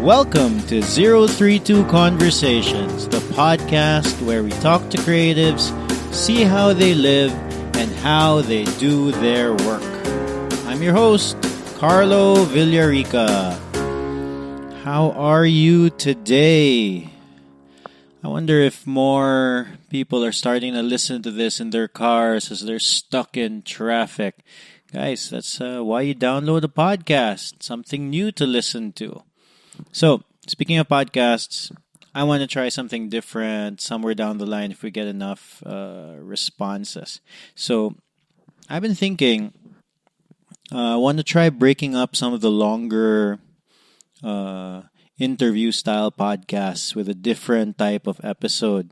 Welcome to Zerothreetwo Conversations, the podcast where we talk to creatives, see how they live, and how they do their work. I'm your host, Carlo Villarica. How are you today? I wonder if more people are starting to listen to this in their cars as they're stuck in traffic. Guys, that's why you download a podcast, something new to listen to. So, speaking of podcasts, I want to try something different somewhere down the line if we get enough responses. So, I've been thinking, I want to try breaking up some of the longer interview style podcasts with a different type of episode.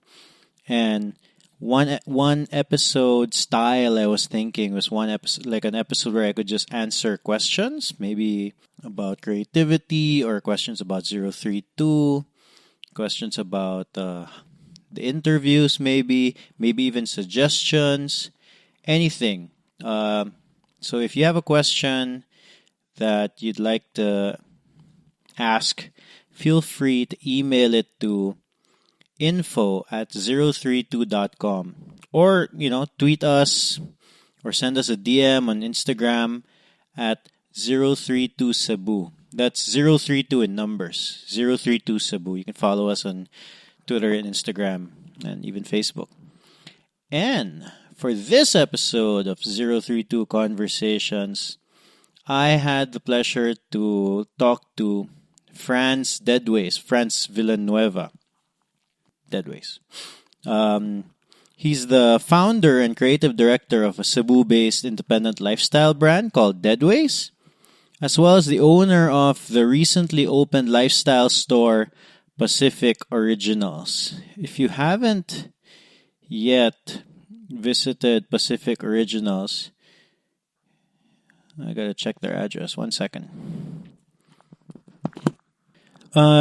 And one episode style I was thinking was one episode, like an episode where I could just answer questions, maybe about creativity or questions about 032, questions about the interviews, maybe even suggestions, anything. So if you have a question that you'd like to ask, feel free to email it to info@zerothreetwo.com or, tweet us or send us a DM on Instagram at 032 Cebu. That's 032 in numbers. 032 Cebu. You can follow us on Twitter and Instagram and even Facebook. And for this episode of 032 Conversations, I had the pleasure to talk to Franz Villanueva. Deadways. He's the founder and creative director of a Cebu-based independent lifestyle brand called Deadways, as well as the owner of the recently opened lifestyle store Pacific Originals. If you haven't yet visited Pacific Originals, I gotta check their address. 1 second.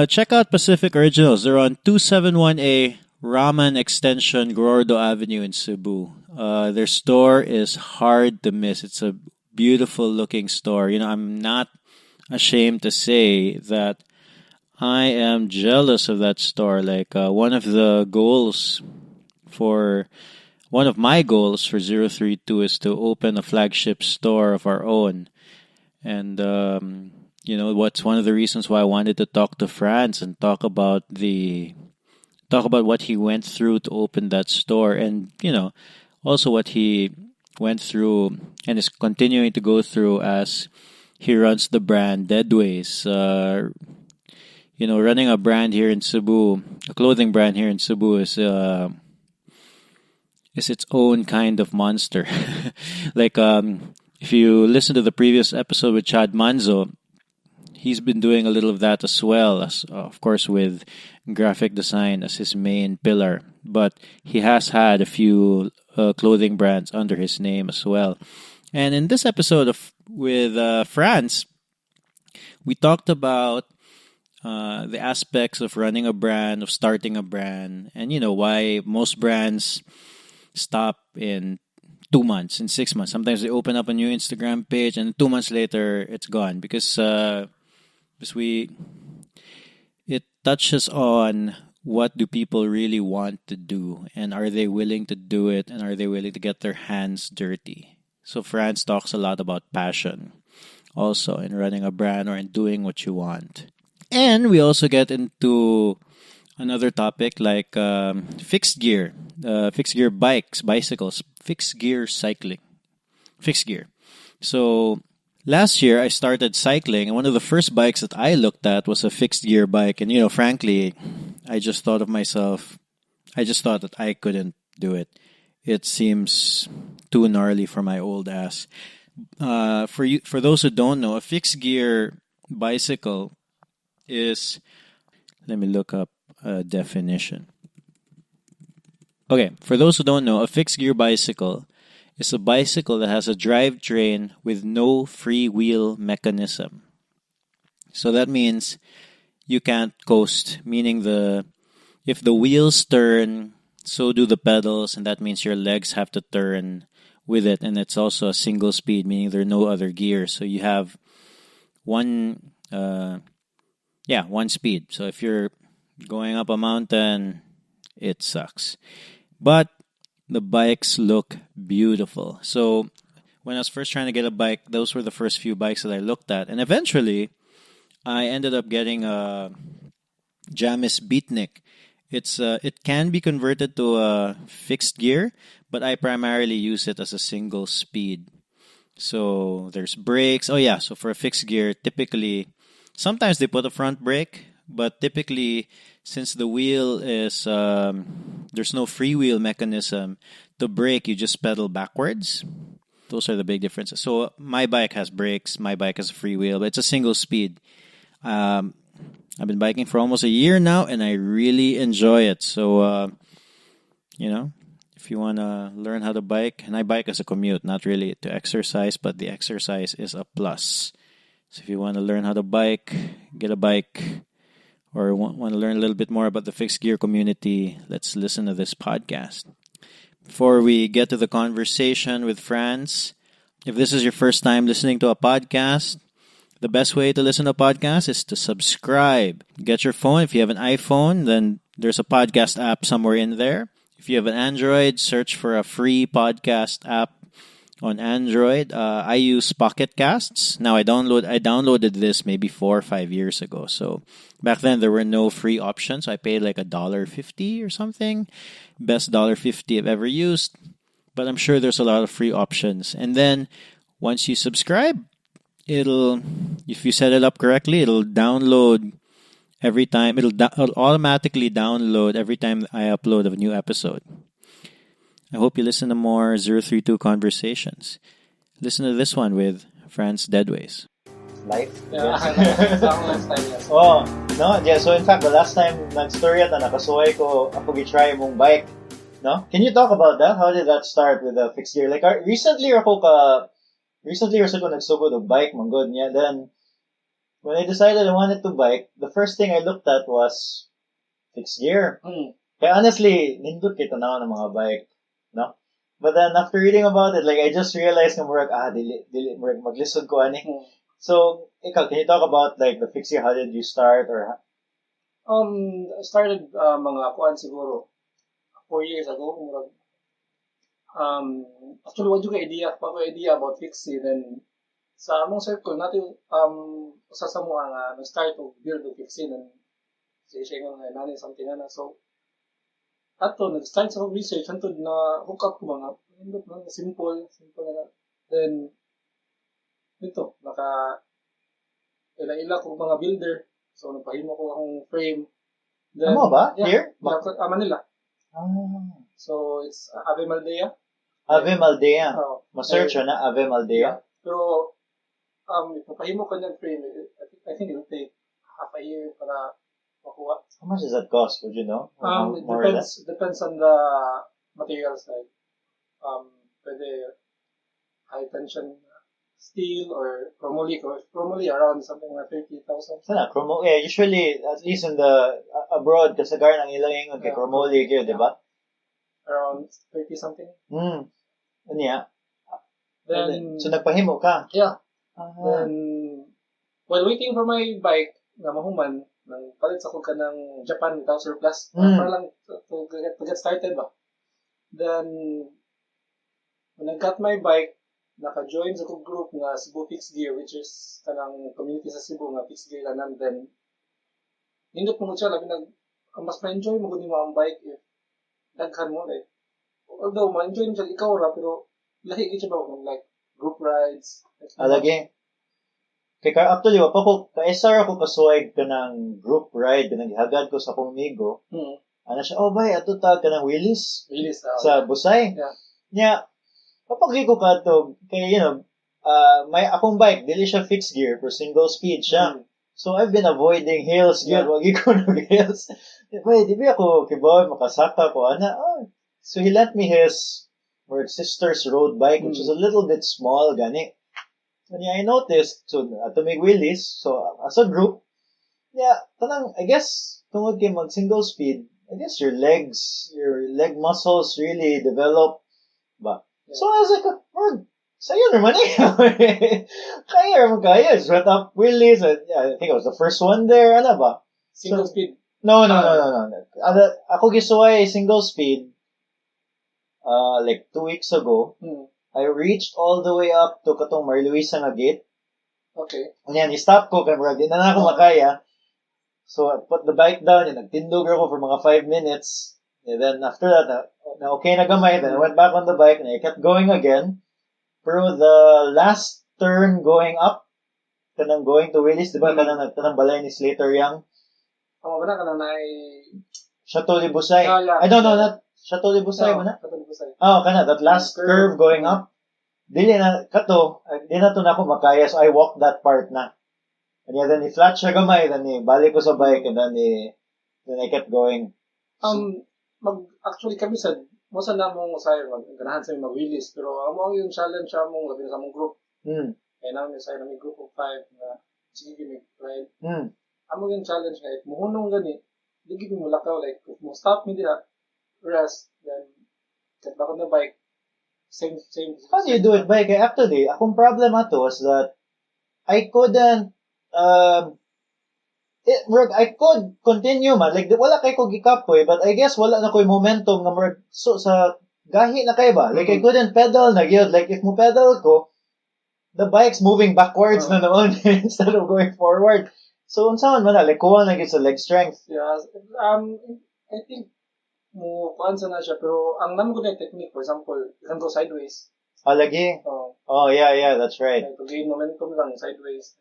Check out Pacific Originals. They're on 271A Raman Extension, Gordo Avenue in Cebu. Their store is hard to miss. It's a beautiful looking store. I'm not ashamed to say that I am jealous of that store. Like one of my goals for 032 is to open a flagship store of our own. And what's one of the reasons why I wanted to talk to Franz and talk about what he went through to open that store, and also what he went through and is continuing to go through as he runs the brand Deadways. Running a brand here in Cebu, a clothing brand here in Cebu is its own kind of monster. Like if you listen to the previous episode with Chad Manzo, he's been doing a little of that as well, as of course with graphic design as his main pillar. But he has had a few clothing brands under his name as well. And in this episode with Franz, we talked about the aspects of running a brand, of starting a brand, and why most brands stop in 2 months, in 6 months. Sometimes they open up a new Instagram page and 2 months later it's gone because it touches on what do people really want to do, and are they willing to do it, and are they willing to get their hands dirty. So Franz talks a lot about passion also in running a brand or in doing what you want. And we also get into another topic like fixed gear bicycles, fixed gear cycling, fixed gear. So last year I started cycling, and one of the first bikes that I looked at was a fixed gear bike. And frankly, I just thought that I couldn't do it. It seems too gnarly for my old ass. For those who don't know, a fixed gear bicycle is, let me look up a definition. Okay, for those who don't know, a fixed gear bicycle is a bicycle that has a drivetrain with no free wheel mechanism. So that means you can't coast, meaning if the wheels turn, so do the pedals, and that means your legs have to turn with it. And it's also a single speed, meaning there are no other gears. So you have one Yeah, one speed. So if you're going up a mountain, it sucks. But the bikes look beautiful. So when I was first trying to get a bike, those were the first few bikes that I looked at. And eventually, I ended up getting a Jamis Beatnik. It can be converted to a fixed gear, but I primarily use it as a single speed. So there's brakes. Oh yeah, so for a fixed gear, typically sometimes they put a front brake, but typically since the wheel is there's no freewheel mechanism to brake, you just pedal backwards. Those are the big differences. So my bike has brakes, my bike has a freewheel, but it's a single speed. Um, I've been biking for almost a year now, and I really enjoy it. So, if you want to learn how to bike, and I bike as a commute, not really to exercise, but the exercise is a plus. So if you want to learn how to bike, get a bike, or want to learn a little bit more about the fixed gear community, let's listen to this podcast. Before we get to the conversation with Franz, if this is your first time listening to a podcast, the best way to listen to a podcast is to subscribe. Get your phone. If you have an iPhone, then there's a podcast app somewhere in there. If you have an Android, search for a free podcast app on Android. I use Pocket Casts. Now I downloaded this maybe 4 or 5 years ago. So back then there were no free options. So I paid like $1.50 or something. Best $1.50 I've ever used. But I'm sure there's a lot of free options. And then once you subscribe, if you set it up correctly, it'll download every time. It'll automatically download every time I upload a new episode. I hope you listen to more Zerothreetwo Conversations. Listen to this one with Franz Deadways. Life? Yeah, Yes. Oh, no? Yeah, so in fact, the last time nag-story na nakasuway ko, ako gi-try mong bike. No? Can you talk about that? How did that start with the fixed gear? Like, recently ako nagsugod og bike, manggod niya. Then, when I decided I wanted to bike, the first thing I looked at was fixed gear. Kaya honestly, nindot kita na ng mga bike. No? But then, after reading about it, like, I just realized na dili, maglisod ko ani. So, ikaw, can you talk about, like, the fixed gear? How did you start? Or I started mga kuan siguro 4 years ago. Actually, what yung idea about fixie, then sa among circle natin sa mga nga nag-start to build the fixie, then siya nga nani something na. So ato nag-start sa research until na hook up ko mga simple na. Then dito ila ko mga builder, so nagpahimo ko akong frame. Then ba? Yeah, Here? Manila. Ah. So it's Ave Maldea. Ave Maldea. Ma-search na Ave Maldea. Yeah. Pero ipapahimo ka ng frame, I think it'll take half a year para makuha. How much does that cost? Would you know? It depends on the materials, like pwede high tension steel or chromoly around something like 30,000. Sana chromo? Yeah, usually at least in the abroad kasagar nang ilang ingon kay chromoly gyud, di ba? Around 30 something. Unya. Then so nagpahimo ka? Yeah. Then while waiting for my bike na mahuman, nang palit sa ko ka ng Japan without surplus. Para lang to get started ba. Then when I got my bike, naka-join sa kong group nga Cebu Fixed Gear, which is kanang community sa Cebu nga fixed gear lanan. Then nindot mo siya, labi mas ma-enjoy mo kung di mo ang bike if daghan mo, like, although ma-enjoy mo siya ikaw ra, pero lahi siya ba like group rides. Lagi. Kaya actually, ka-SR ako kasuwag ka ng group ride, ka hagad ko sa kong migo. Ano siya, bay, ato ka ng Willis sa Busay. Yeah. Yeah. Kapag ko ka to, kaya, may akong bike, dili siya fixed gear, pero single speed siya. So, I've been avoiding hills, gyud, wagi ko ng hills. Wait, di ba ako, kibaw, makasaka ko, So, he lent me his sister's road bike, which is a little bit small, gani. And yeah, I noticed, so, ato may Willis, so, as a group, yeah, I guess, tungod kay mag single speed, I guess your leg muscles really develop, ba? Yeah. So, I was like, Sa'yo naman eh. Kaya naman kaya. Just went up Willys. Yeah, I think I was the first one there. Ano ba? Single speed. No. Ako gisuway single speed. Like 2 weeks ago. I reached all the way up to katong Marluisa nga gate. Okay. Yan, i-stop ko. Kaya di na ako makaya. So, I put the bike down. Yan, nagtindog ako for mga 5 minutes. And then after that, na okay na gamay. Then I went back on the bike and I kept going again. Pero the last turn going up, kanang going to Willis, di ba? Kanang balay ni Slater Young. Wala ka na Chateau de Busay. I don't know, not Chateau de Busay ba na? Chateau de Busay. That last curve going up. Dili na, di na to na ako makaya, so I walked that part na. And then i-flat siya gamay, then balik ko sa bike, and then I kept going. Actually kami sa Mosa na mong ganahan sa mag-wheelies, pero amo yung challenge sa mong labi sa mong group. Kaya namin sa may group of 5 na sige mag-ride. Amo yung challenge nga, muhunong gani, di gini mo lakaw, like, if mo stop me diha, rest, then, get back on the bike, same. How do you do it, bike? After the, akong problem ato was that I couldn't, I could continue man. Like, wala kay ko gikapoy, but I guess wala na ko'y momentum na so sa gahi na kay ba? Like, I couldn't pedal na yun. Like, if mo pedal ko, the bike's moving backwards na noon instead of going forward. So, unsaon man na, like, kuha na yun sa leg strength. Yeah, I think, mo kuansa na siya, pero ang naman ko na technique, for example, you can go sideways. Lagi? Yeah, that's right. Like, to gain momentum lang, sideways.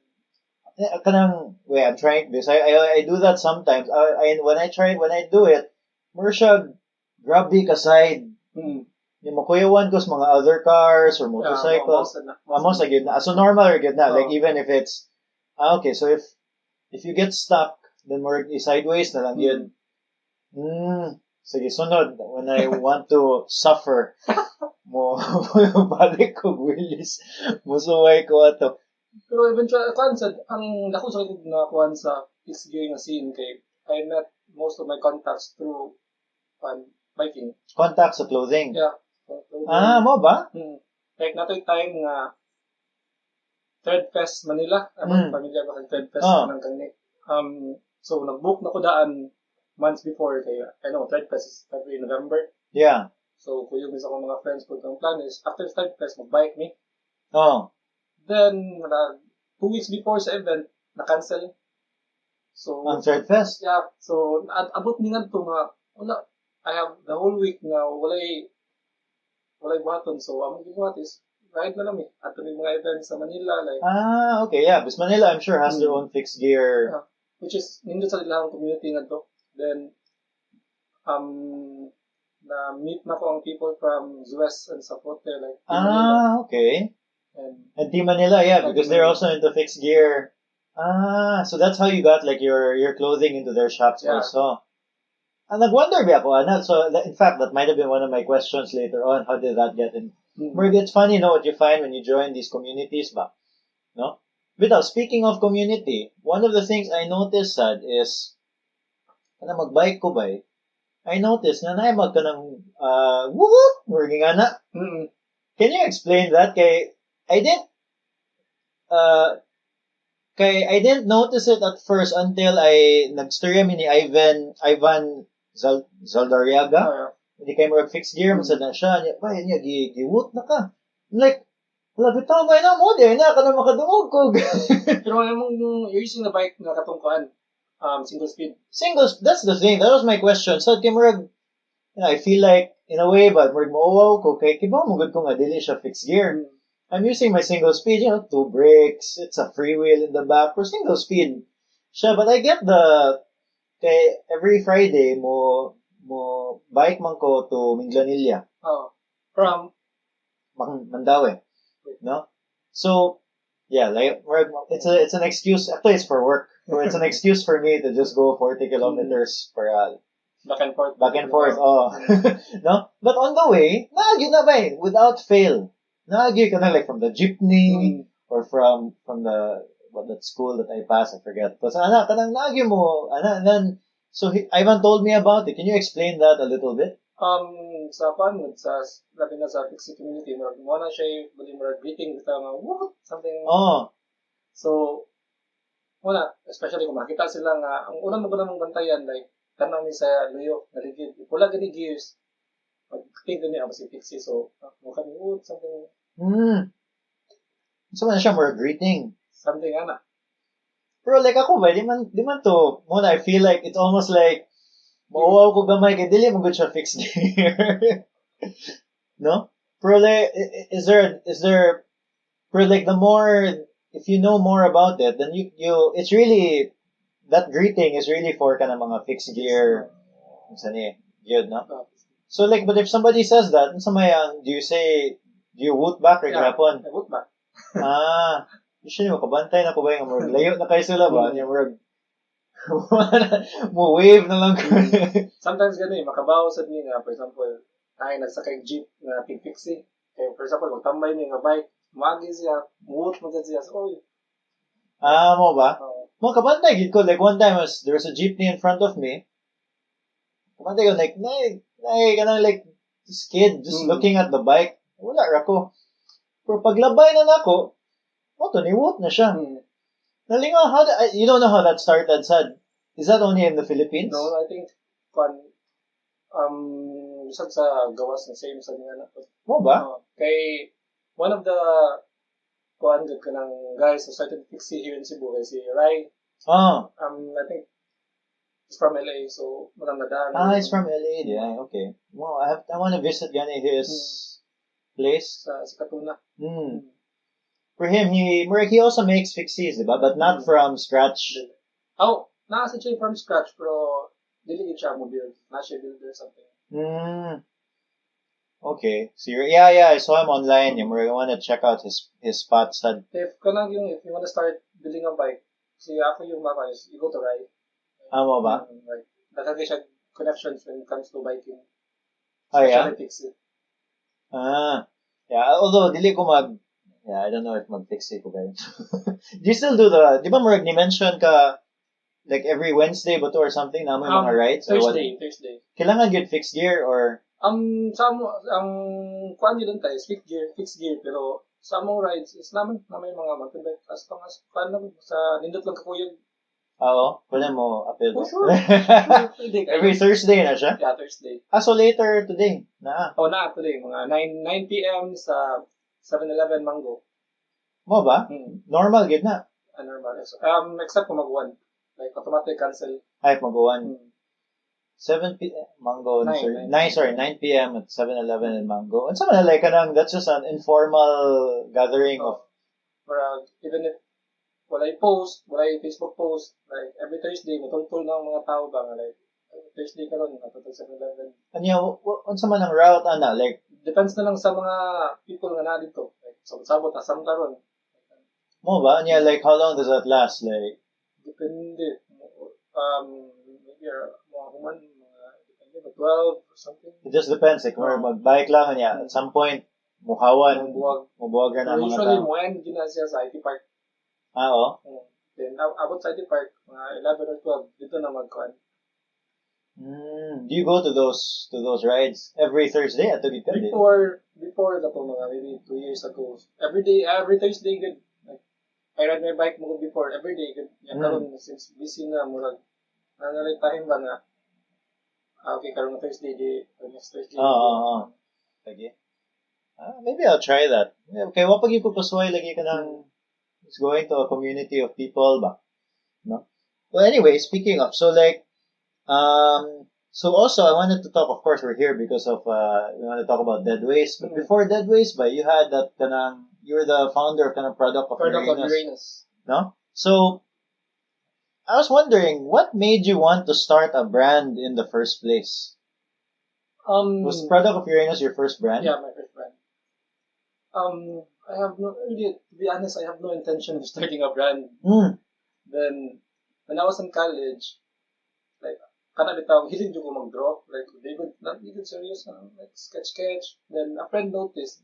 I'm trying this. I do that sometimes. When I do it, more siya grabe ka side. Yung makuyawan ko sa mga other cars or motorcycles. Amos na gid na. So normal or gid na. Like even if it's okay, so if you get stuck, then more sideways na lang yun. Sige, sunod when I want to suffer mo balik ko Willis. Musuway ko ato. Pero eventually, ang dako sa na kuan sa fixed gear nga scene kay I met most of my contacts through biking. Contacts sa clothing? Yeah. Mo ba? Like, nato'y time nga Third Fest Manila. Pamilya ko sa Third Fest ng Kangnik. So, nag-book na ko daan months before kaya, I know, Third Fest is February, November. Yeah. So, kuyog isa ko mga friends ko ang plan is, after Third Fest, mag-bike me. Then, 2 weeks before sa event, na-cancel. So, ang Third Fest? Yeah. So, abot ni nga ito nga, wala, I have the whole week na walay buhaton. So, ang gibuhat is, ride na lang at may mga events sa Manila. Like, okay, yeah. Because Manila, I'm sure, has their own fixed gear. Yeah. Which is, nindot sa ilang community nga to. Then, na-meet na ko ang people from US and Zapote, like, Manila. Okay. And Team Manila, yeah, because they're also into fixed gear. So that's how you got like your clothing into their shops also. And nag-wonder ba ako, so in fact, that might have been one of my questions later on. How did that get in? It's funny, what you find when you join these communities ba? No? But speaking of community, one of the things I noticed is, mag-bike ko ba I noticed na naimag ka ng, woo-woo, working ana. Can you explain that? I didn't notice it at first until I nag-storya ni Ivan Zaldariaga. Hindi kayo mag-fixed gear, masad na siya. Niya, giwot na ka. Like, bitaw ba na mo? Di na ka na makadungog ko. Pero yung using the bike na katungkuan, single speed. That's the thing. That was my question. So, I feel like, in a way, but mauwaw ko, kay kiba mo good ko nga, dili siya fixed gear. I'm using my single speed, 2 brakes, it's a free wheel in the back, for single speed. But I get every Friday, mo bike man ko to Minglanilla. From? Mandaue. No? So, yeah, like, it's an excuse, actually it's for work. So it's an excuse for me to just go 40 kilometers per back and forth. No? But on the way, yun na ba without fail. Naagi ka na like from the jeepney or from that school that I passed, I forget. Tapos kanang naagi mo, and then so Ivan told me about it. Can you explain that a little bit? Sa paano, labi na sa Pixie community, mo na siya, bali mo greeting, bita nga, what? Something. Oh. So, muna, especially kung makita sila nga, ang unang mo mong bantayan, like, tanaw ni sa luyo, naligid, pula gani gears, mag-think din niya, si Pixie, so, mukha ni, what? Something. So, man siya more greeting. Something, ana. Pero like ako ba, di man to, muna, I feel like, it's almost like, mauwaw ko gamay, kaya dili mo good siya fixed gear. No? Pero like, is there, pero like, the more, if you know more about it, then you, it's really, that greeting is really for kind of mga fixed gear, yun, no? So like, but if somebody says that, do you woot back or kahapon? I woot back. Usually makabantay na ko ba yung mga layo na kayo sila ba? Yung mga mo wave na lang ko. Sometimes gano'n, makabaw sa niya nga, for example, ay nagsakay jeep na pig-fixie. Kaya for example, magtambay niya nga bike, magi siya, muot mo siya, oy. Mo ba? Mga kabantay, gid ko, like one time, there was a jeepney in front of me. Kabantay ko, like, kanang like, this kid, just looking at the bike, wala rako. Pero paglabay na nako, niwot na siya. Nalingaw, you don't know how that started, Sad. Is that only in the Philippines? No, I think, isang sa gawas na same sa nga na. Mo ba? Kay, one of the, good ka ng guys who started Pixie here in Cebu, kay si Rai. I think, he's from LA, so, magandaan. He's from LA, yeah, okay. Well, I want to visit his place. Sa Katuna. For him, he also makes fixies, diba? But not from scratch. Nasa siya from scratch, pero dili siya mo build. Nasa build or something. Okay. So I saw him online. You want to check out his spots. If you want to start building a bike, ako yung maka is you go to Rai. Mo ba? Like, nakagay siya connections when it comes to biking. Yeah? Yeah, although dili ko I don't know if mag-fixie ko ba yun. Do you still do di ba Murag, ni-mention ka, like every Wednesday ba to or something, na may mga rides? Thursday. Kailangan good fixed gear or? Kuan yun tayo, fixed gear, pero sa among rides, is naman may mga mountain bike, as long as, kuan lang, sa nindot lang kakuyog. Oo, wala mo apel. Oh, sure. Every Thursday na siya? Yeah, Thursday. So later today, today, mga 9 p.m. sa 7-Eleven Mango. Mo ba? Normal, good na. Normal. Except kung mag-1. Like, automatic cancel. Mag-1. 7 p.m. Mango. 9 p.m. at 7-Eleven and Mango. And something like, that's just an informal gathering of... Even if wala Facebook post, like, every Thursday, matultul ng mga tao ba, like, Thursday ka ron, natutol 7-Eleven. Unsa man ang route, like, depends na lang sa mga people nga na dito. Like, sabot, asam ka ron. Mo ba? Like, how long does that last? Like, depende. Maybe mga human, depende, 12 or something. It just depends. Like, kung mag-bike lang, at some point, muhawan, mubuwag na mga usually, mo end gina siya sa IT Park. Then, abot sa IT Park, mga 11 or 12, dito na mag-kuhan. Do you go to those rides every Thursday at Tugig Kandi? Before the maybe 2 years ago. Every Thursday good. Like, I ride my bike mo before every day good. Karon since busy na murag nanalitahin ba na okay karon Thursday day or next Thursday. Okay. Maybe I'll try that. Okay, wapag ko pasuway lagi ka nang it's going to a community of people ba. No? Well, anyway, speaking of, so like so also I wanted to talk, of course we're here because of we want to talk about Deadways, but before Deadways, you had that you're the founder of product of Uranus. No? So I was wondering, what made you want to start a brand in the first place? Was Product of Uranus your first brand? Yeah, my first brand. I have to be honest, I have no intention of starting a brand. Then when I was in college, like, hilig ko mag-draw. Like, not even serious, like, sketch. Then, a friend noticed,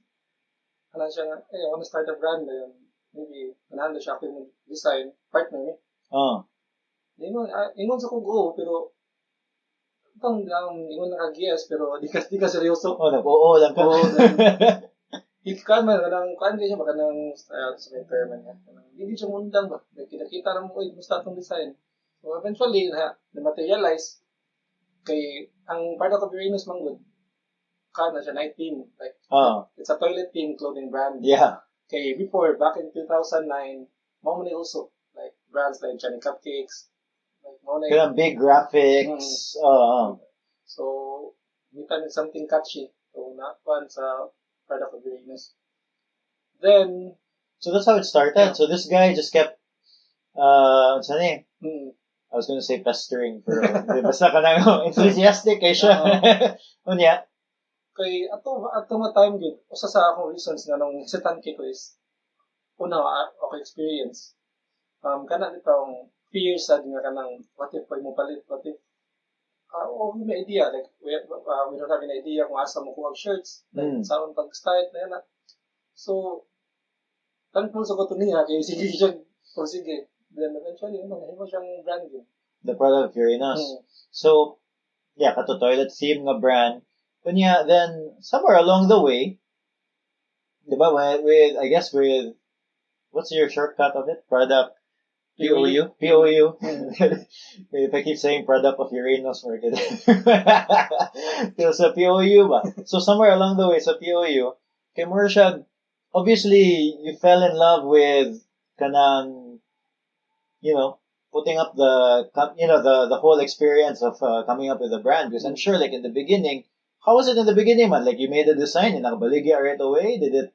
siya nga, I want to start a brand. Then, maybe, manahanda siya ako yung design, partner me. Ingon sa ko, pero, itong ingon nakagias pero di ka seryoso. Oh, nag-oo lang ka. Oo, ikan man kanang kuan siya ba kanang sa term niya. Hindi siya mundang ba. Kita ra mo gusto atong design. So eventually na materialize kay ang product of Uranus manggod kana siya 19 like it's a toilet theme clothing brand. Yeah. Kay before back in 2009 mo man also like brands like Johnny Cupcakes like mo na big graphics. So we thought it's something catchy. So na fun sa product of Uranus. Then so that's how it started. Yeah. So this guy just kept what's his name? I was gonna say pestering, pero basta ka na enthusiastic kay siya. Unya. Kay ato nga time gud usa sa akong reasons nga nung sitan ko is una ako experience. Kana ditong fears sad nga kanang what if mo palit, what if may idea like we don't have an idea kung asa mo kuha shirts like saan pag-start na yan. So thankful sa ko to niya kay sige siya sige. Then eventually, mo siyang brand yun. The product of Uranus. So, yeah, kato toilet theme nga brand. Kunya, then, somewhere along the way, diba, with, I guess with, what's your shortcut of it? Product, POU? POU. If I keep saying product of Uranus, we're good. So, POU ba? So, somewhere along the way, sa POU, kay more siya, obviously, you fell in love with kanang, putting up the whole experience of coming up with a brand. Because I'm sure, like, in the beginning, how was it in the beginning, man? Like, you made a design, and nakabaligya right away? Did it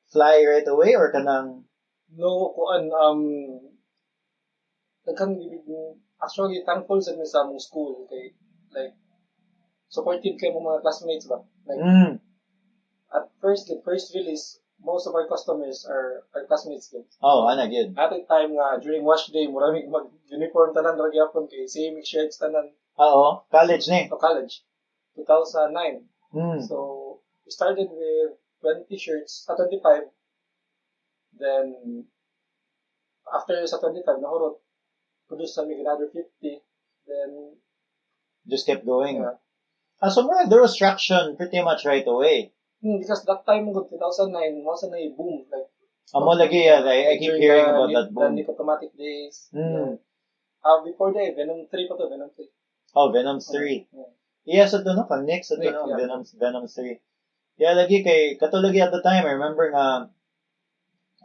fly right away, or kanang... No, actually, thankful sa among school. Okay? Like, supportive kayo mga classmates ba? Like, at first, the first release, most of our customers are classmates din. Oh, ana good. At the time nga during wash day, maraming mag-uniform tanan ra gyapon kay same shirts tanan. Oo, college ni. College. 2009. So we started with 20 shirts, 25. Then after sa 25 nahurot produce kami another 50. Then just kept going. Yeah. So there was traction pretty much right away. Because that time, 2009, was na boom. Like, lagi, I keep hearing about that boom. The automatic days. Before that, Venom 3 pa to, Venom 3. Oh, Venom 3. Yes, ito no, pang next, ito no, Venom 3. Yeah, lagi kay, katulagi at the time, I remember nga,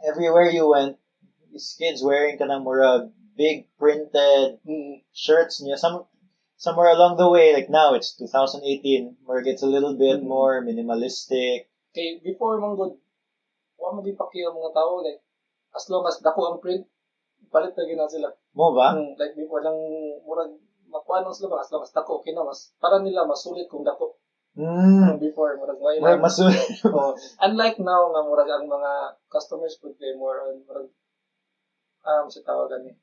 everywhere you went, these kids wearing kanang mura big printed shirts niya. Somewhere along the way, like now, it's 2018, where it gets a little bit more minimalistic. Okay, before manggod, wala mo pakiyo mga tao, like, as long as dako ang print, palit na gina sila. Mo ba? Like, before lang, murag, makuha nang sila ba, as long as dako, okay na, para nila masulit kung dako. Before, murag, murag masulit. Unlike now, nga murag, ang mga customers could pay more on, murag, sa tawagan ni.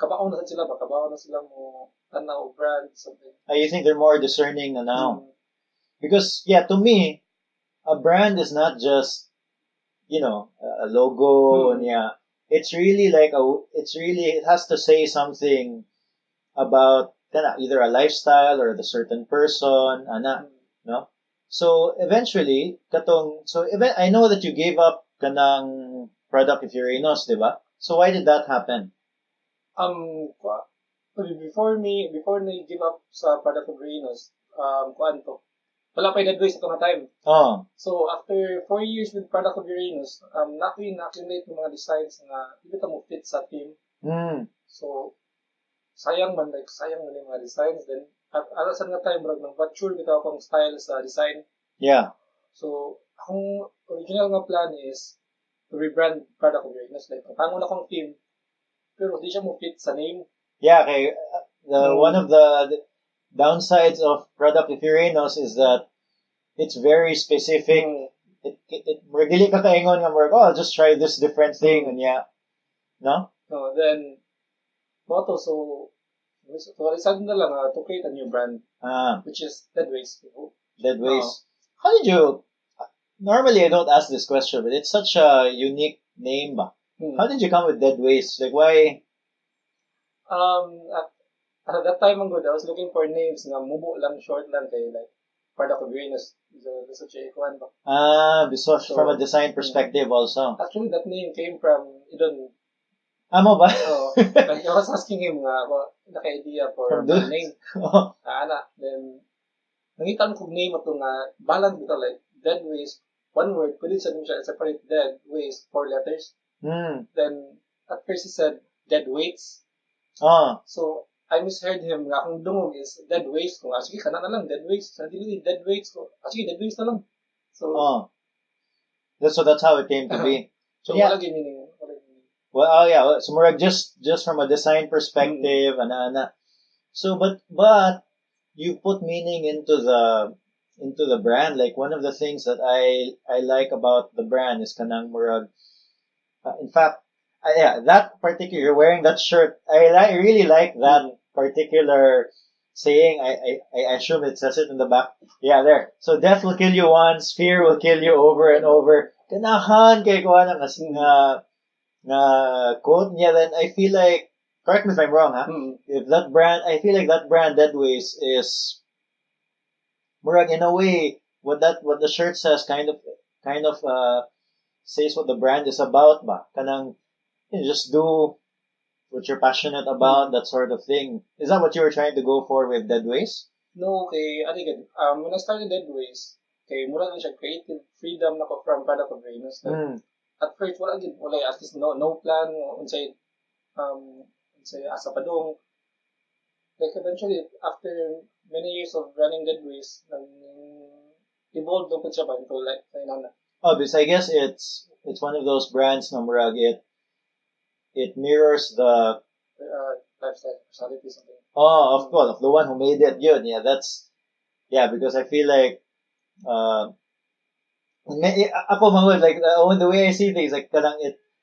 Kabaon na sila ba? Kabaon na sila mo tanaw brand, something. You think they're more discerning na now? Because, yeah, to me, a brand is not just, a logo, and yeah. It's really like it has to say something about either a lifestyle or the certain person, no? So, eventually, I know that you gave up kanang product of Uranus, diba? So, why did that happen? Before na give up sa product of Uranus, kuan to. Wala pa Deadways ito na time. So after 4 years with product of Uranus, na-accumulate yung mga designs na hindi mo fit sa team. So sayang man yung mga designs. Then at alasan nga time nang mature bitaw akong style sa design. Yeah. So akong original nga plan is to rebrand product of Uranus. Like tango na akong team. Pero di siya mo fit sa name. Yeah, okay. One of the downsides of product of Uranus is that it's very specific. It dili ka kaingon nga I'll just try this different thing and yeah. No? No, then so decided na lang to create a new brand. Which is Deadways. Deadways. How did you normally I don't ask this question, but it's such a unique name ba? How did you come with Deadways? Like, why? At that time, ang good, I was looking for names nga mubo lang, short lang, kay like, product of Uranus. So, J1 ba? So from a design perspective also. Actually, that name came from Idon. Amo ba? Like, I was asking him nga, naka-idea for the name. Then, nangitan kong name ito nga, balang dito, like, Deadways, one word, pwede sa siya separate Deadways, 4 letters. Then, at first he said, dead weights. So, I misheard him nga, kung dungog is dead weights ko. Sige, kana na lang, dead weights. Sa dili, dead weights ko. Sige, dead weights na lang. So, so that's how it came to be. So, wala yung meaning. Well, so murag just from a design perspective, So, but you put meaning into the brand. Like one of the things that I like about the brand is kanang murag. In fact, that particular, you're wearing that shirt. I really like that particular saying. I assume it says it in the back. Yeah, there. So death will kill you once, fear will kill you over and over. Kanahan kay ko nga quote niya. Then I feel like, correct me if I'm wrong, if that brand, I feel like that brand Deadways is murag in a way what the shirt says kind of says what the brand is about ba. Kanang just do what you're passionate about, that sort of thing. Is that what you were trying to go for with Deadways? No, kay when I started Deadways, kay mura lang siya creative freedom na ko from product of Uranus. At first wala at least no plan unsay asa padong. Like eventually after many years of running Deadways, evolved lang po siya ba into like nana. Because I guess it's one of those brands na murag it mirrors the lifestyle personality something. Of course, of the one who made it. Yun, because I feel like ako mangod, like the way I see things, like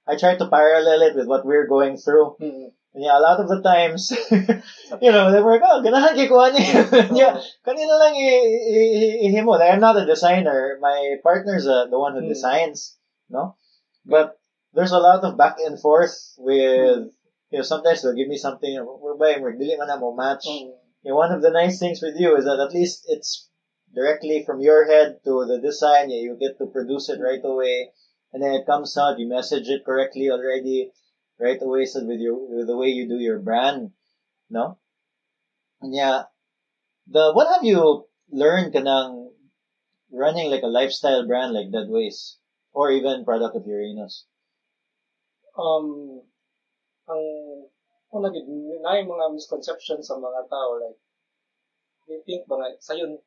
I try to parallel it with what we're going through. And a lot of the times, they were ganahan kay kuha niya. Kanina lang ihimo. Like, I'm not a designer. My partner's the one who designs, no? But there's a lot of back and forth with, sometimes they'll give me something, we're buying, dili man na mo match. One of the nice things with you is that at least it's directly from your head to the design. You get to produce it right away, and then it comes out. You message it correctly already, right away. So with the way you do your brand, no? And what have you learned kanang running like a lifestyle brand like Deadways, or even product of Uranus? Ang una gid na yung mga misconceptions sa mga tao, like they think mga sayon.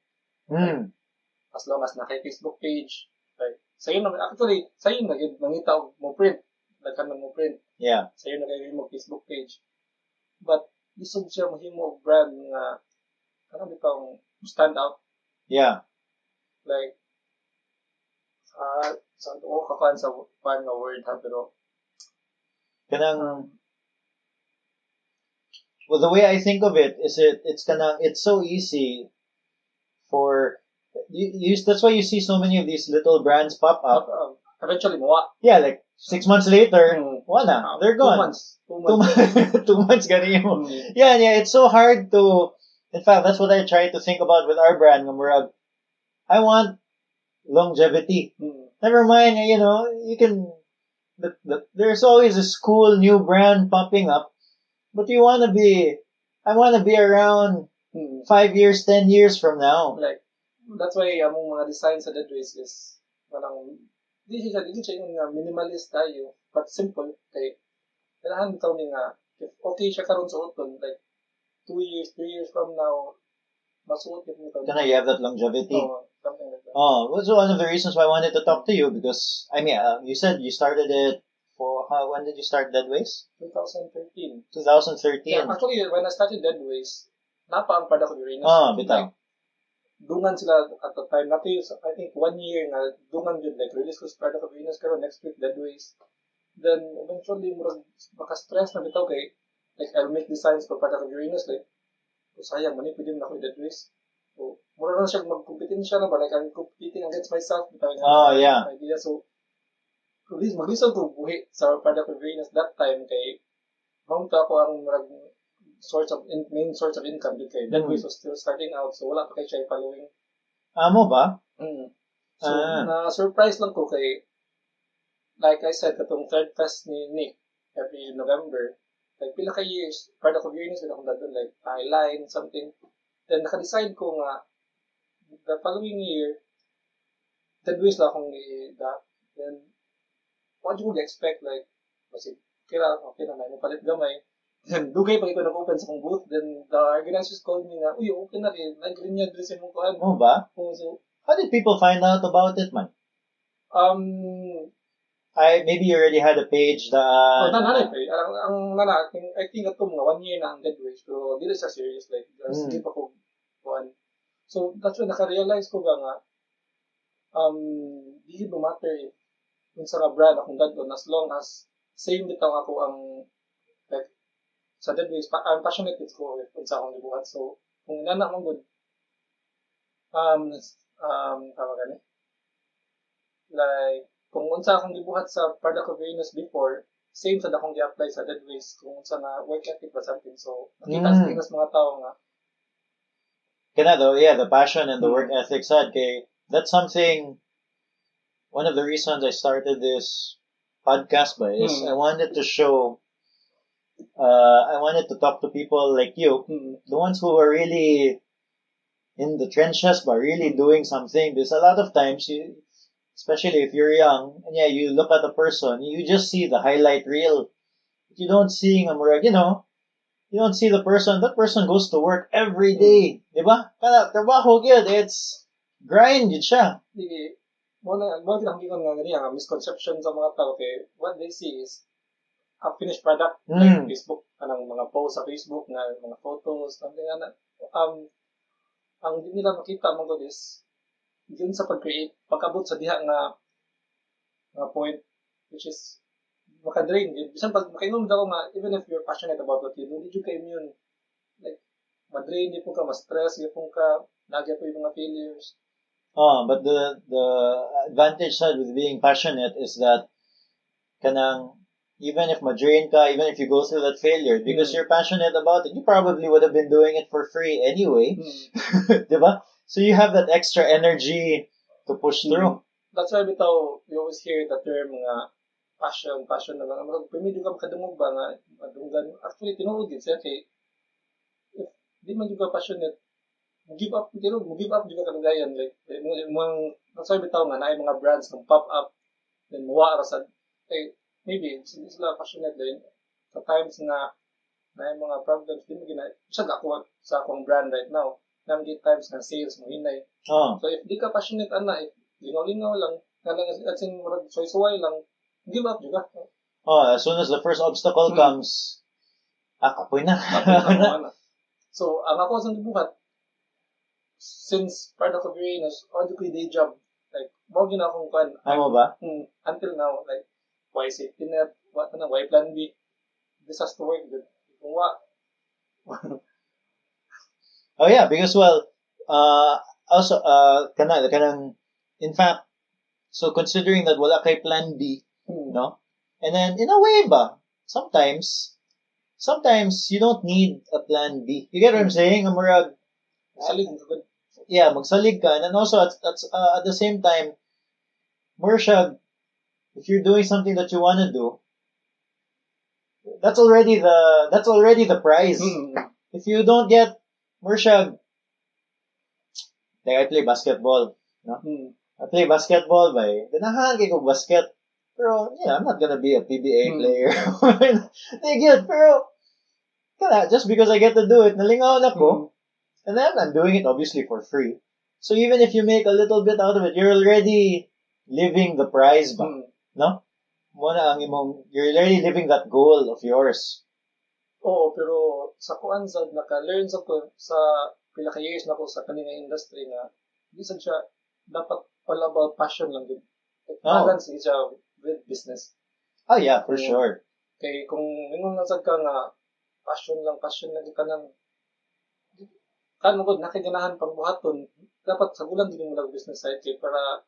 As long as naka-Facebook page, like sayon na actually sayon na gid mangita og mo print, nagkan mo print. Yeah. Sayon na kay mo Facebook page. But isog siya mahimo og brand nga kanang bitong stand out. Yeah. Like sa kakuan sa pan nga word ha, pero kanang well, the way I think of it is it's so easy for you. That's why you see so many of these little brands pop up. Eventually, mawa. Yeah, like 6 months later, wala, they're gone. 2 months. 2 months, ganyan mo. Yeah, it's so hard to. In fact, that's what I try to think about with our brand. I want longevity. Never mind, you can. There's always this cool new brand popping up, but I want to be around 5 years, 10 years from now. Like, that's why among mga designs sa Deadways is walang di siya yung minimalist tayo, but simple. Kay kailangan bitaw ni nga if okay siya karon sa uton, like 2 years, 3 years from now, masuot yun nito. Then you have that longevity. Something like that. Was one of the reasons why I wanted to talk to you, because you said you started it when did you start Deadways? 2013. 2013. Yeah, actually when I started Deadways, napa ang product of Uranus. Bitaw. Dungan sila at the time. I think 1 year nga dungan yun, like release ko sa product of Uranus karon next week Deadways. Then eventually murag maka-stress na bitaw kay like I'll make designs for product of Uranus, like sayang man pwede na ko Deadways. So mura na siya magkompetensya na ba, like I'm competing against myself bitaw yeah. Idea. So mag-listen to buhi sa product of Uranus that time kay maunta ako ang murag main source of income dito kay Deadways was still starting out, so wala pa kay siya following. Amo ba? So na-surprise lang ko kay, like I said, katong third fest ni Nick every November, like pila ka years, part of Uranus na akong dadun, like eyeline, something. Then naka-decide ko nga the following year, Deadways lang akong i-da. Then what you would expect, like, kasi okay na, may palit gamay. Then, dugay pag ito nag-open sa kong booth, then the organizers called me na, uy, open na rin, nag-green niya din sa mong kuhan. ba? So, how did people find out about it, man? Maybe you already had a page nanay pa. I think ito mga 1 year na ang Deadways, pero dito sa serious, like, hindi pa ko kuhan. So, that's when naka-realize ko ba nga, di no matter if kung sa brand akong dadon, as long as same bitaw ako ang like sa Deadways, I'm passionate with ko kung sa akong gibuhat. So kung inana mong good tawag gani, like kung unsa akong gibuhat sa product of Venus before, same sa akong gi-apply sa Deadways kung unsa na work ethic ba something. So nakita sa tingnas mga tao nga the passion and the work ethic side, kay that's something. One of the reasons I started this podcast is I wanted to show, I wanted to talk to people like you, the ones who are really in the trenches but really doing something. Because a lot of times, especially if you're young, and you look at a person, you just see the highlight reel. You don't see you don't see the person. That person goes to work every day, diba? Kana trabaho gyud, it's grind yun siya. Mga kinahanggikan nga ganyan, ang misconception sa mga tao kay what they see is a finished product, like Facebook, anang mga posts sa Facebook na mga photos, something na ang di nila makita mga god is yun sa pag-create, pag-abot sa diha nga point, which is makadrain yun. Bisan pag makainom daw nga, even if you're passionate about what you do, di ka immune. Like, madrain, di po ka, ma-stress, di po ka, nagya po yung mga failures. But the advantage side with being passionate is that even if madrain ka, even if you go through that failure, because you're passionate about it, you probably would have been doing it for free anyway. Diba? So you have that extra energy to push through. That's why bitaw, you always hear the term nga passion na lang. Pwede ka makadungog ba nga, madunggan. Actually, tinuod din siya kay if di man juga passionate, give up juga kalugayan, like mga nasabi bitaw nga naay mga brands ng pop up then muwa ra sa maybe sila passionate din sa times nga naay mga problems din gina siya ako sa akong brand right now nang get times nga sales mo hinay. So if di ka passionate if lingaw lang as in murag suway lang, give up juga. As soon as the first obstacle comes, kapoy na. So ang ako sa gibuhat, since part of Uranus, all the day job, like, mga gina akong kan. Ano ba? Until now, like, why safety net, why plan B, this has to work, good. Kung Oh yeah, because also, in fact, so considering that wala kay plan B, no? And then, in a way ba, sometimes you don't need a plan B. You get what I'm saying? Amurag, magsalig ka. And then also, at the same time, Murshag, if you're doing something that you want to do, that's already the prize. If you don't get Murshag, like I play basketball, no? I play basketball ganahan ko basket. Pero, I'm not gonna be a PBA player. Good, pero, just because I get to do it, nalingaw na ko. And then I'm doing it obviously for free. So even if you make a little bit out of it, you're already living the prize ba? No? You're already living that goal of yours. Oo, pero sa kuan sa naka-learn sa ko sa pila ka years na ko sa kanina industry nga di sad siya dapat all about passion lang din. Balance siya with business. Oh yeah, for sure. Kay kung ingon lang sad ka nga passion lang ka nang mo nakiganahan pang buhaton, dapat sa bulan din mo lang business side kay para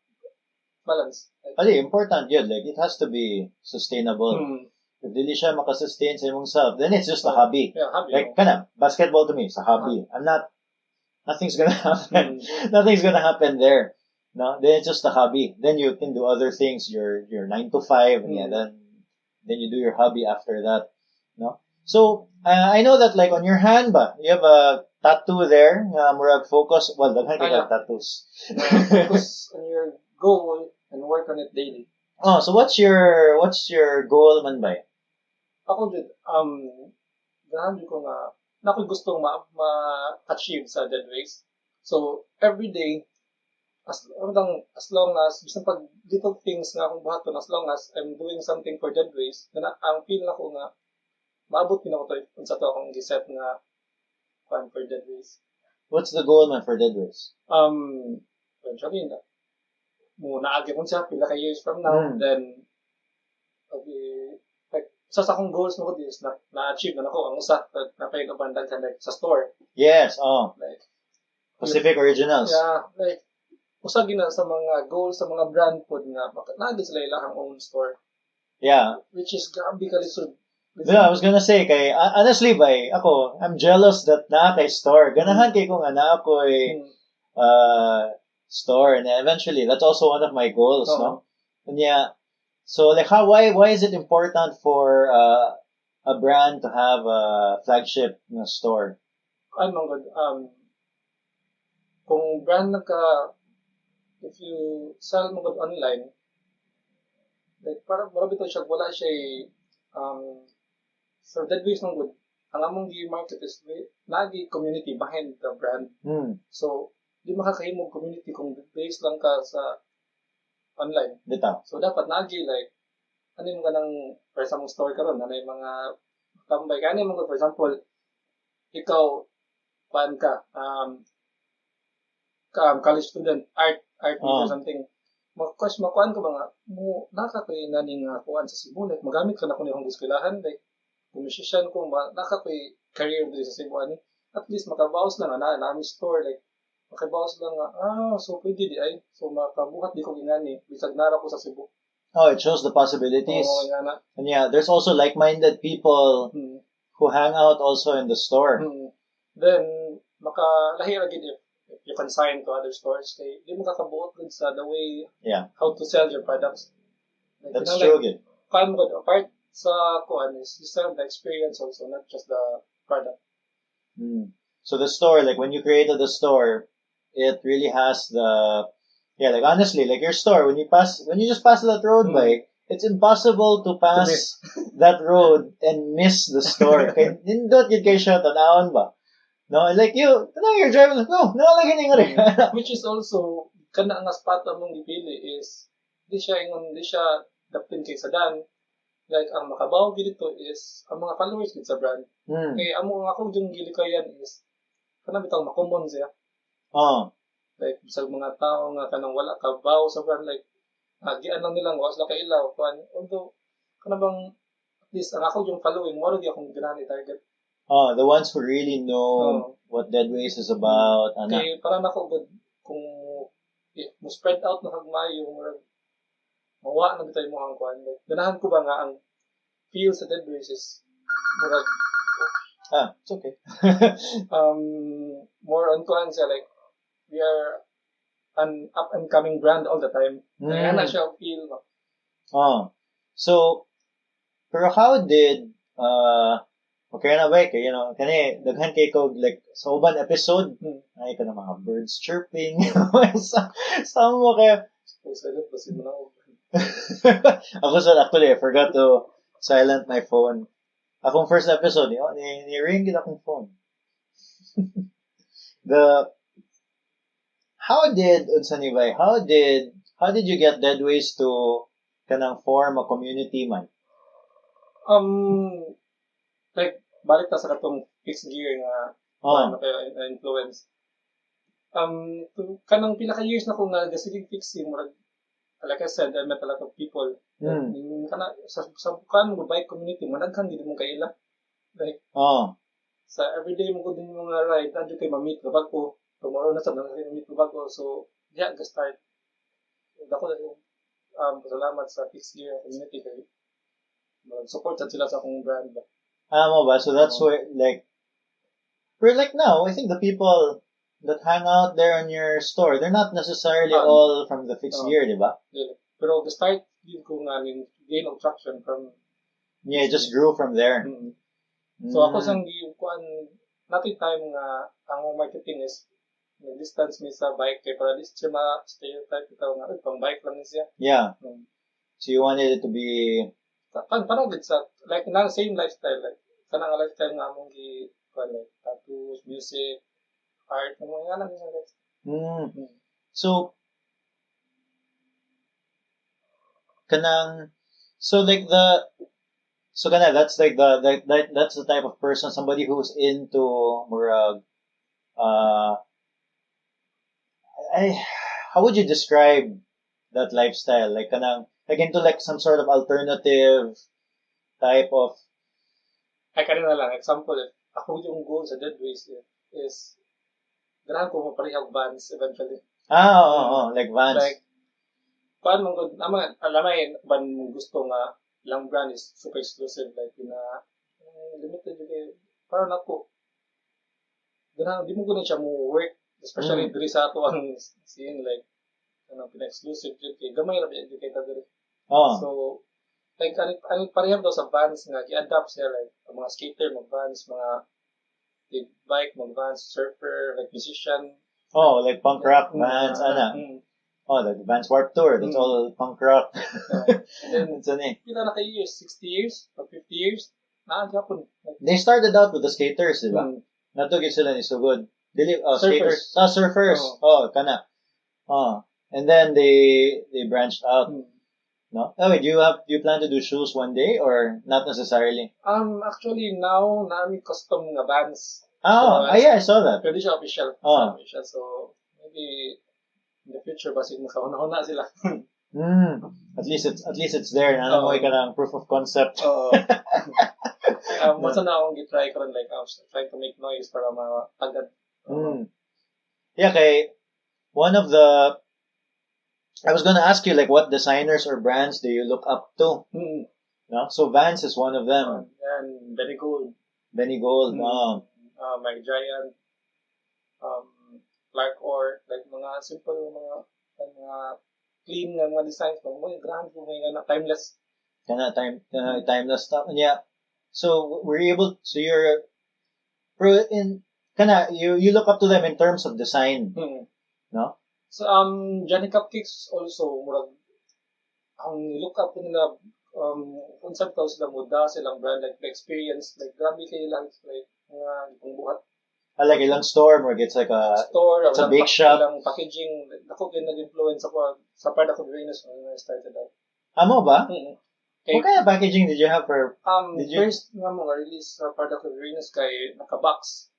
balance. Important yun. Like, it has to be sustainable. if dili siya makasustain sa imong self, then it's just a hobby. Yeah, hobby. Like, kana, basketball to me, it's a hobby. Nothing's gonna happen. Nothing's gonna happen there. No, then it's just a hobby. Then you can do other things. Your 9 to 5, and then you do your hobby after that. No. So I know that like on your hand, you have a tattoo there. Murag focus. Well, daghan kay tattoos. Focus on your goal and work on it daily. Oh, so what's your goal man ba? Ako jud ganahan jud ko nga nakoy gustong ma-achieve sa Deadways. So every day as long as bisan pag little things nga akong buhaton, as long as I'm doing something for Deadways, ang feel nako nga maabot pinako to unsa to akong giset nga plan for Deadways. What's the goal man for Deadways? Eventually mo naagi mo siya pila ka years from now, then like sa akong goals mo is na-achieve na ako ang usa na paygabandag ka like sa store. Yes, like Pacific Originals. Yeah, like usa gina sa mga goals sa mga brand food nga naagi sila ilang own store. Yeah, which is grabe ka lisod. Yeah, I was gonna say kay honestly I'm jealous that na kay store. Ganahan kay ko nga na ako store, and eventually that's also one of my goals, no? And yeah, so like why is it important for a brand to have a flagship store? Ano good kung brand if you sell mo good online, like parang marami to siya wala siya so Deadways nang good ang among gi-market is lagi community behind the brand. So di makakahimog community kung based lang ka sa online. Dito. So dapat nagi like ano yung ganang for example store karon ano yung mga tambay kani mo for example ikaw pan ka college student art or something makuan ko mga mo nakakay naning kuan sa Cebu like magamit ka na ko niyong eskwelahan like kung musician ko nakakay career diri sa Cebu ani at least makabawas lang na namin store like makabawas lang so pwede di ay so makabuhat di ko ginani bisag nara ko sa Cebu. It shows the possibilities. And yeah, there's also like-minded people who hang out also in the store. Then makalahi ra gid if you consign to other stores kay di mo kakabuot gud sa the way how to sell your products. Like, that's true gid. Fun good apart sa kuan is you sell the experience also, not just the product. So the store, like when you created the store, it really has like honestly, like your store, when you just pass that road by, it's impossible to pass that road and miss the store. Kaya nindot gid kay siya tanawon ba? No, like you're driving like, nakalagay ni nga. Which is also kana nga spot among gipili is di siya daptin kay sa dan. Like ang makabaw gid dito is ang mga followers gid sa brand. Kay amo ako yung gilikayan is kana bitaw makomon siya. Like bisag mga tao nga kanang wala ka baw sa brand like gian lang nilang was la kay ilaw kuan although kana bang at least ang ako yung following mo rin akong ginani target. The ones who really know what Deadways is about. Okay, para nako good kung mo spread out na kagmayo murag mawa na bitay mo ang kuan. Ganahan ko ba nga ang feel sa Deadways is murag it's okay. More on kuan siya like we are an up and coming brand all the time. Kaya na siya feel. So pero how did okay na ba kay kani daghan kay ko like sa uban episode ay ka na mga birds chirping sa mo kaya ako actually I forgot to silent my phone. Akong first episode ni ring gid akong phone. How did you get Deadways to kanang form a community man? Like balik ta sa katong fixed gear nga influence. Kanang pila ka years na ko nga gasigig fixing murag like I said I met a lot of people. Kana sa bukan mo bike community managhan gid mo kay ila. Like sa everyday mo gud din mga ride adto kay ma-meet ka bago tomorrow na sa ma-meet ka bago so ga start dako na salamat sa fixed gear community kay Supportan sila sa akong brand ba. Mo ba? So that's where, like, we're like now, I think the people that hang out there in your store, they're not necessarily all from the fixed gear, di ba? Yeah. Pero the start, yun ko nga, gain of traction from... Yeah, it just grew from there. So ako sang natin time nga, ang marketing is, distance mi sa bike, kaya para least siya ma-stereotype ito nga, pang bike lang siya. Yeah. So you wanted it to be... Parang sa, like, na same lifestyle, like, kanang lifestyle nga mong like, tattoos, music, art, mga lang yung lifestyle. So, that's like that's the type of person, somebody who's into murag, how would you describe that lifestyle? Like into like some sort of alternative type of... Ay, kanina lang, example, ako yung goal sa Deadways is ganahan ko maparihag vans eventually. Like vans. Like, paano mong alamay, ban mong gusto nga lang brand is super exclusive, like, limited yung kayo. Parang ako, ganahan, di mo gano'n siya mo work, especially diri sa ato ang scene, like, pina-exclusive yun kay gamay na educated diri. So, like, parehab daw sa vans nga, i-adapt siya, like, mga skater, mag-vans, mga big bike, mag-vans, surfer, like, musician. Like punk rock vans, the Vans Warped Tour, that's all punk rock. And then, pila na kayo years? 60 years? Or 50 years? Japon. They started out with the skaters, di ba? Natugid sila ni Sugod. Skaters. Surfers. Kana. And then they branched out. No? Oh, wait, do you plan to do shoes one day or not necessarily? Actually now naami custom nga bands. Yeah, I saw that. Pwede siya official. Official. So maybe in the future basig makauna-una sila. At least it's there. Mo ka ng proof of concept. Masa na akong gitry ko rin, like, trying to make noise para matagad. Yeah, kay one of the... I was gonna ask you, like, what designers or brands do you look up to? No? So Vans is one of them. And Benny Gold. Mike Giant. Clark Orr. Like, mga simple, mga clean na mga designs. Mga grand, mga timeless. Timeless stuff. Yeah. So you look up to them in terms of design. No? So, Johnny Cupcakes also, murag, ang look up nila, concept daw sila, muda silang brand, like, the experience, like, grabe kayo lang, like, mga pangbuhat. Like, ilang store, or it's like store, it's a bake shop. Ilang packaging, ako kayo nag-influence ako sa product of Uranus when I started out. Mo ba? Okay. What kind of packaging did you have for... First nga mga release sa product of Uranus kay naka-box.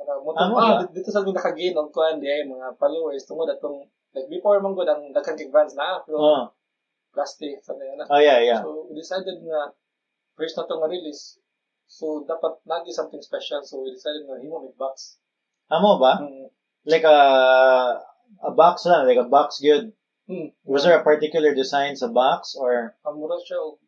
Dito sa mga naka-gain of kuhan di ay mga followers tungod atong like before man gud ang daghang kig brands na pero plastic sa na. Yeah. So we decided nga first na to nga release. So dapat nagi something special, so we decided nga himo mig box. Amo ba? Like a box lang, like a box good. Was there a particular design sa box or mura siya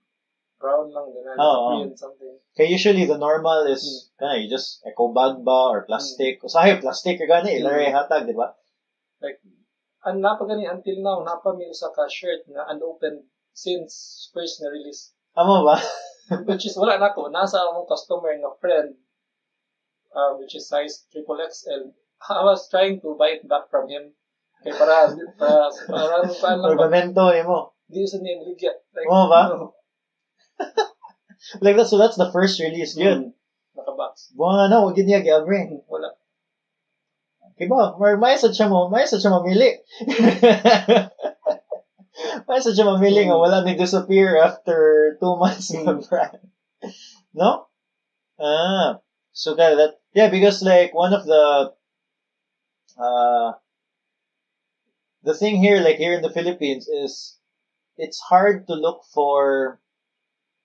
brown lang din green something. Okay, usually the normal is you just eco bag ba or plastic. Usahay plastic ka gani ilare hatag, di ba? Like napa gani until now napa mi usa ka shirt nga unopened since first na release. Amo ba? Which is wala nako nasa among customer nga friend which is size XXL. I was trying to buy it back from him. Kay para lang. Ornamento mo. Di sa niya ligya. Like, ba? Like that, so that's the first release, yun. Naka-box. Buwan wag niya gi-abre. Wala. Kiba, may sa siya mamili. May sa siya mamili nga wala ni disappear after 2 months ng brand. No? So that, yeah, because like one of the thing here, like here in the Philippines, is it's hard to look for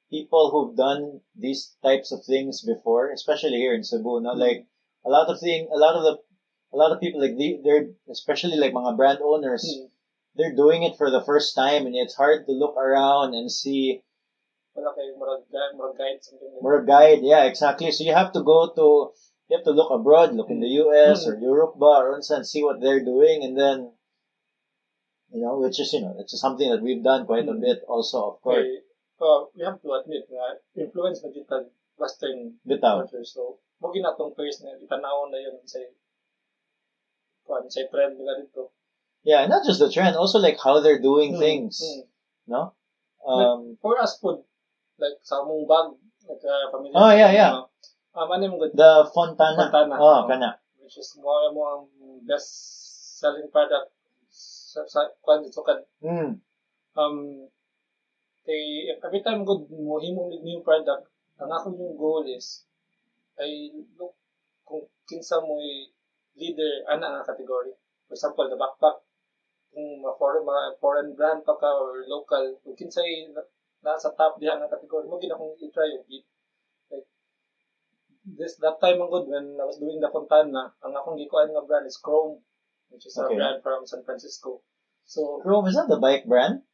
people who've done these types of things before, especially here in Cebu. No? Like a lot of people, like they're especially like mga brand owners, they're doing it for the first time, and it's hard to look around and see wala kay murag guide something like More guide, yeah, exactly. So you have to look abroad, look in the US or Europe or and see what they're doing, and then, which is, it's something that we've done quite a bit also, of course. We have to admit na influence na dito Western Bitaw. culture. So, mo ginatong first na itanawon na yun sa trend nila dito. Yeah, not just the trend, also like how they're doing things. No? For us food, like sa among bag, like familiar. Oh, yeah. Ano yung good? The Fontana. Oh, kana. Which is mo ang best selling product sa kwan dito kan. Every time good mo himo new product, ang ako yung goal is I look kung kinsa mo leader ana nga category. For example, the backpack, kung mga foreign brand pa ka or local, kung kinsa nasa top diha nga category, mo gina kong i-try yung beat. Like that time ang good when I was doing the Fontana, ang akong gikuan nga brand is Chrome, which is a brand from San Francisco. So Chrome, is that the bike brand?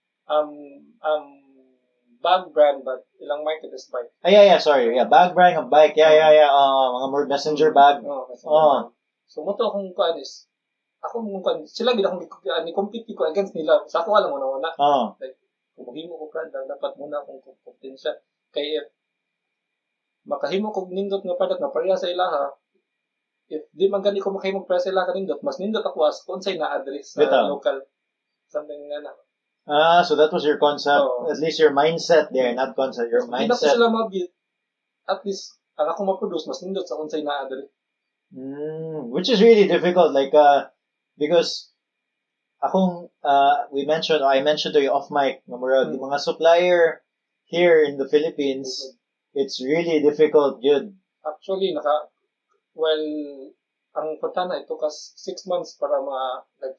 Bag brand, but ilang market is bike. Yeah, sorry. Yeah, bag brand of bike. Yeah. Mga more messenger bag. Messenger bag. So, mo to akong kuan is, sila gila akong ni-compete ko against nila. Sa ako alam mo na. Like, kung maghimo ko brand, dapat muna akong kompetensya. Kaya if makahimo ko nindot nga product na pareha sa ilaha, if di man gani ko makahimo pareha sa ilaha nindot, mas nindot ako as kung sa'y na-address sa local. Something nga na. So that was your concept. At least your mindset there, not concept, your mindset. Hindi ko sila mabit. At least, ang ako ma-produce, mas nindot sa unsay na-adre. Which is really difficult, like, because I mentioned to you off mic, the mga supplier here in the Philippines, it's really difficult, yun. Actually, ang Fontana, it took us 6 months para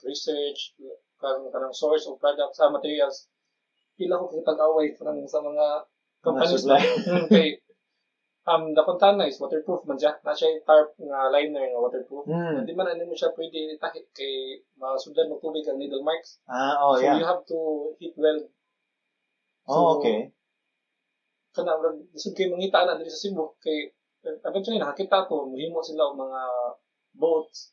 research, kanang source of products, materials. Pila ko kitag-away sa mga companies na. Okay. The Fontana is waterproof man siya. Na siya tarp nga liner nga waterproof. Hindi man mo siya pwede tahi kay masudan mo tubig ang needle marks. So you have to heat weld. Okay. Kana isod kay mangita na diri sa Cebu kay eventually nakakita ko muhimo sila og mga boats.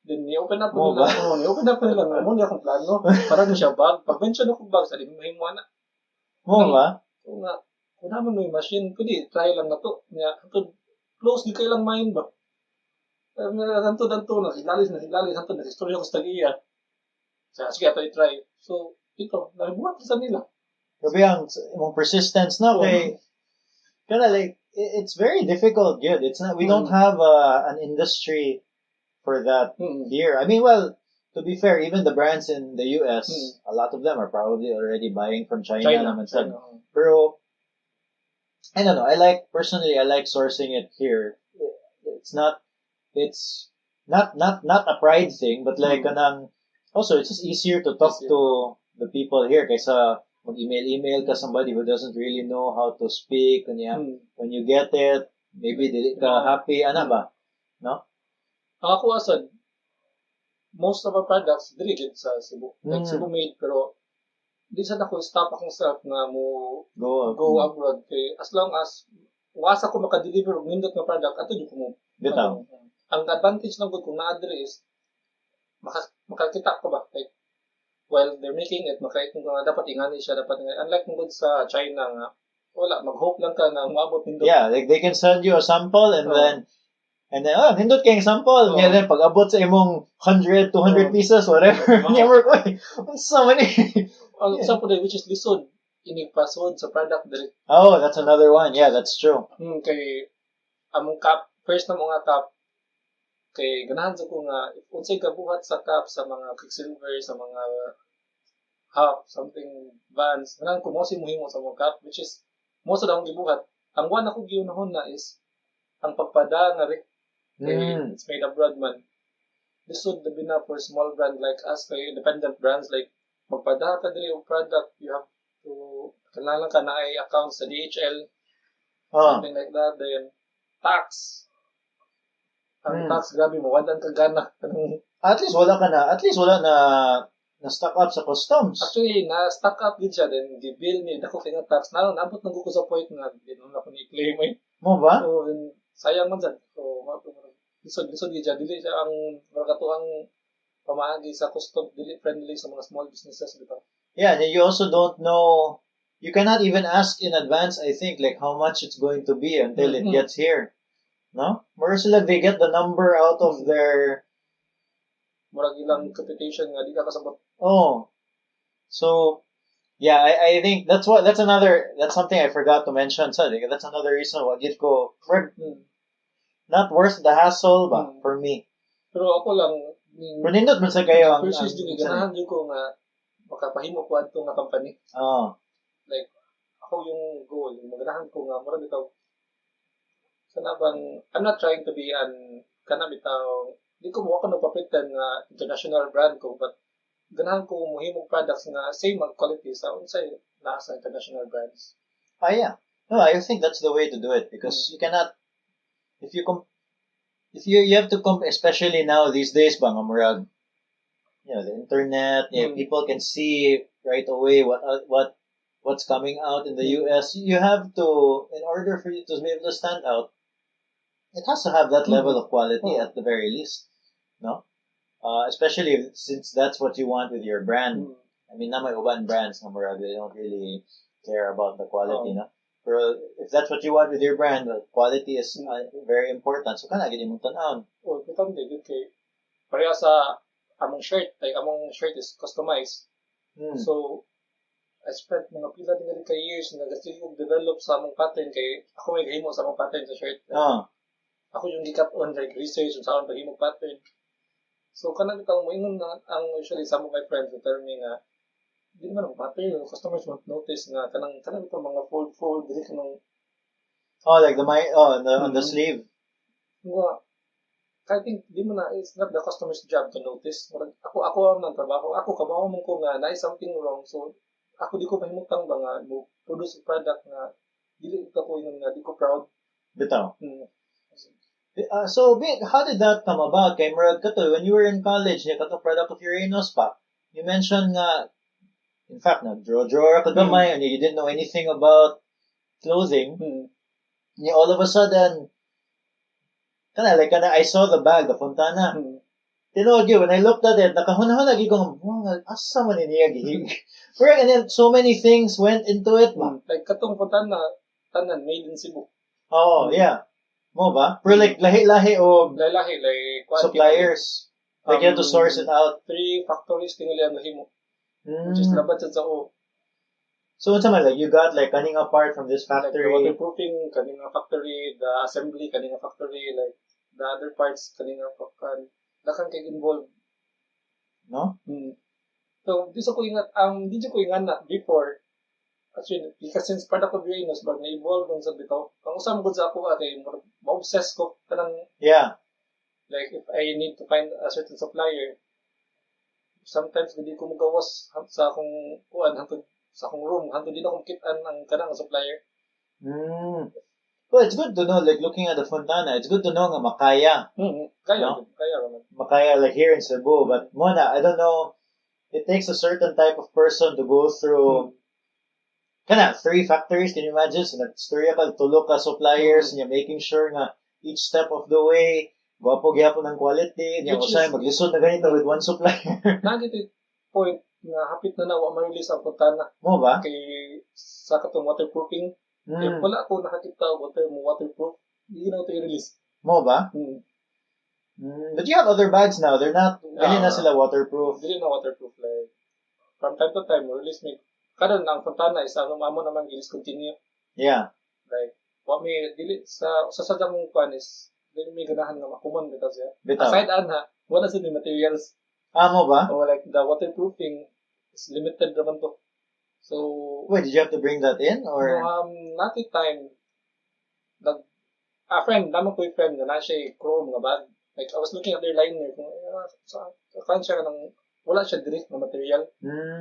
Then, ni-open up ko nila. Mo niya akong plano. Para na siya bag. Pag-mention ako bag, sa di mo mahimuha na. Ba? Kung naman mo yung machine, pwede, try lang na to. Close, di kayo lang mind ba? Danto, nasilalis, nasistorya ko sa tag-iya. Sige, ito i-try. So, ito, nabuhat sa nila. Grabe ang persistence na kay, it's very difficult, yun. It's not, we don't have an industry for that here. I mean, well, to be fair, even the brands in the US, a lot of them are probably already buying from China. Pero, I don't know. Personally, I like sourcing it here. It's not a pride thing, but like, also, it's just easier to talk to the people here kaysa mag-email ka somebody who doesn't really know how to speak. When you get it, maybe dili ka happy, ba? No? Ako asad, most of our products dirigid sa Cebu. Like Cebu made, pero di sad ako stop akong self nga mo go abroad. Kay as long as wasa ko maka-deliver og nindot nga product, ato di ko mo. Bitaw. Ang advantage lang gud kung na-address, makakita ko ba? Like, while they're making it, makaiton ko nga dapat ingani siya, unlike mo gud sa China nga, wala, mag-hope lang ka na maabot nindot. Yeah, like they can send you a sample and then nindot kayong sample. And then, pag abot sa imong 100, 200 pieces, whatever, never ko so many. Sample which is lisod, inigpasod sa product diri. Oh, that's another one. Yeah, that's true. Kay, among cup, first na mga cup, kay ganahan sa ko nga, unsay kabuhat sa cup, sa mga quicksilver, sa mga half, something, vans, ganahan ko mo muhimo sa mga cup, which is, most of akong gibuhat. Ang one ako giunahon na is, ang pagpada nga rin. It's made abroad man. This would be enough for small brand like us, kay independent brands like magpada ka diri og product, you have to kailangan ka na ay account sa DHL, something like that. Then tax. Ang tax grabe mo wadan ka gana. At least wala na-stock up sa customs. Actually, na-stock up din siya, then gibill ni dako kay nga tax. Naabot nang ko sa point nga, di na ko ni-claim eh. Mo ba? So, then, sayang man dyan. So, lisod di siya. Dili siya ang ang pamaagi sa custom, dili friendly sa mga small businesses bitaw. Yeah, and you also don't know, you cannot even ask in advance, I think, like how much it's going to be until it gets here. No? More like they get the number out of their... Murag ilang computation nga, di ka kasabot. Oh. So, yeah, I think that's something I forgot to mention. So, that's another reason why gid ko, not worth the hassle, but for me. Pero ako lang, pero nindot man sa kayo ang ganahan din ko nga makapahimo ko adto nga company. Oh. Like ako yung goal, maganahan ko nga mura bitaw kana bang I'm not trying to be kana bitaw di ko mo ako nagpa-pretend nga international brand ko, but ganahan ko mohimong products nga same ang quality sa unsay nasa international brands. Yeah. No, I think that's the way to do it because you cannot if you have to especially now these days bang murag the internet, people can see right away what's coming out in the US. You have to, in order for you to be able to stand out, it has to have that level of quality at the very least, no? Especially since that's what you want with your brand. I mean, na may uban brands na murag they don't really care about the quality, no? Pero if that's what you want with your brand, the quality is very important. So kana gid imong tan-awon. Oh, important din kay pareha sa among shirt, like among shirt is customized. So I spent mga pila din ka years nag-study og develop sa among pattern kay ako may gahimo sa among pattern sa shirt. Ako yung gikat on like research sa among paghimo pattern. So kanang bitaw mo ingon na ang usually some of my friends will tell me nga di naman ang pattern, customers won't notice nga kanang ito mga fold dili kanang like on the sleeve. Nga I think di mo na it's not the customer's job to notice. Ako ang trabaho. Ako kabaho mo ko nga na is something wrong. So ako di ko mahimutang ba nga mo produce a product nga dili ko yung nga di ko proud. Bitaw. So, how did that come about? Kay murag kato when you were in college, kato product of Uranus pa. You mentioned nga in fact, draw ka gamay, and you didn't know anything about clothing. All of a sudden, I saw the bag, the Fontana. Tinood yun, when I looked at it, nakahunahon lagi kong, asa man niya gihig. And then so many things went into it, ma. Like katong Fontana, tanan, made in Cebu. Oh, yeah. Mo ba? Pero like, lahi-lahi o like suppliers. Like you have to source it out. 3 factories tingali ang himo. Which is labat sa o. So what's like you got like kaning apart from this factory? Like the waterproofing kaning factory, the assembly kaning factory, like the other parts kaning factory. Dakan kay involved. No? So di ko ingat na before actually because since part of Uranus but na evolve dun sa bitaw. Ang usam gud sa ako kay ma-obsess ko kanang like if I need to find a certain supplier sometimes hindi ko magawas sa akong sa akong room hantod di na ko makitaan ang kanang supplier. Well, it's good to know, like looking at the Fontana, it's good to know nga makaya. Kaya raman. Makaya like here in Cebu, but mona, I don't know, it takes a certain type of person to go through 3 factories, can you imagine? So nagstorya ka, tulo ka suppliers, and you're making sure nga each step of the way, gwapo gyapon ng quality, niya usay maglisod na ganito with one supplier. Nagiti point nga hapit na nawa ma-release ang Fontana. Mo ba? Kay sa katong waterproofing. Kaya wala ako nakakita waterproof. Hindi na ito i-release. Mo ba? But you have other bags now. They're not, dili na sila waterproof. Dili na waterproof. Like, from time to time, release me. Karon ang Fontana is ano amo naman i-discontinue. Yeah. Like, wa may dili sa mong kwan is dili may ganahan nga makumon bitaw siya. Bitaw. Aside ana, wala sa materials. Mo ba? Or like the waterproofing is limited naman to. So wait, did you have to bring that in or not the time friend na siya chrome nga bag. Like I was looking at their liner kung sa siya nang wala siya direct na material.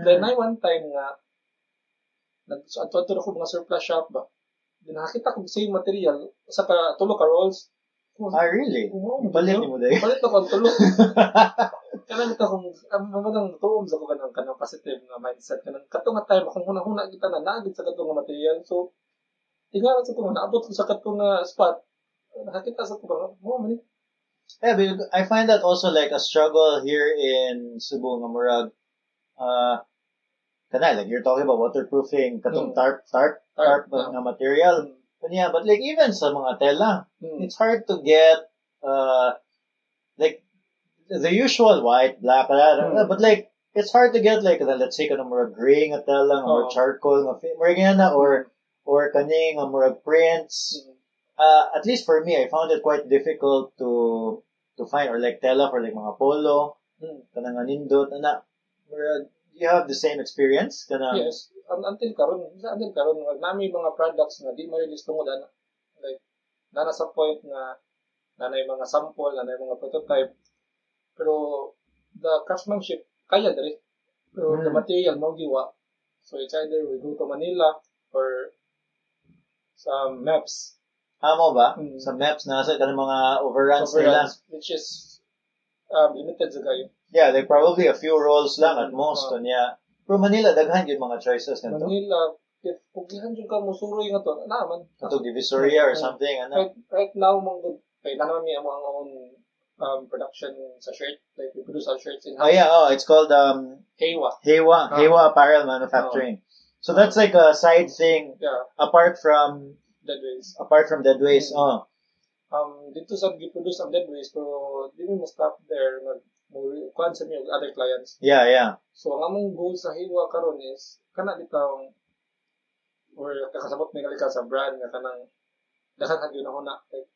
Then I one time nga nag-adto ako mga surplus shop ba. Then nakita ko same material sa tulo ka rolls. Really? Palit mo dahil? Palit ako ang tulo. Kanang ito kung mamanang tuom sa ko kanang positive nga mindset kanang katong nga time kung hunahuna kita na naagid sa katong nga material. So tingala sa ko naabot ko sa katong nga spot. Nakakita sa ko ba mo man. Yeah, but I find that also like a struggle here in Cebu nga murag kana like you're talking about waterproofing katong tarp nga material. Yeah, but like even sa mga tela, it's hard to get like the usual white, black, but like it's hard to get like let's say kanang murag gray nga tela or charcoal nga murag or kaning nga murag prints. At least for me, I found it quite difficult to find or like tela for like mga polo, kanang nindot ana. You have the same experience kanang yes. Until karon nami mga products nga di ma-release tungod ana. Like nana sa point nga nanay mga sample, nanay mga prototype. Pero the craftsmanship kaya diri. Pero the material mo giwa. So it's either we go to Manila or sa maps. Amo ba? Sa maps nasa kanang mga overruns nila, which is limited sa kayo. Yeah, like probably a few rolls lang at most. Yeah. Pero Manila, daghan yung mga choices nga to. Manila, if pugihan yung ka musuroy nga to, naman. Ito, Divisoria or something. Right now, kaya naman may ang own production sa shirt. Like, we produce our shirts in-house. Oh, yeah. Oh, it's called Hewa Apparel Manufacturing. So that's like a side thing apart from Deadways. Dito sa gi-produce ang Deadways, pero di mo stop there. Kuhan sa niyo other clients. Yeah. So, ang among goal sa Hewa karon is, kana bitang, or kakasabot may kalika sa brand nga kanang daghang hagyo na huna. Like,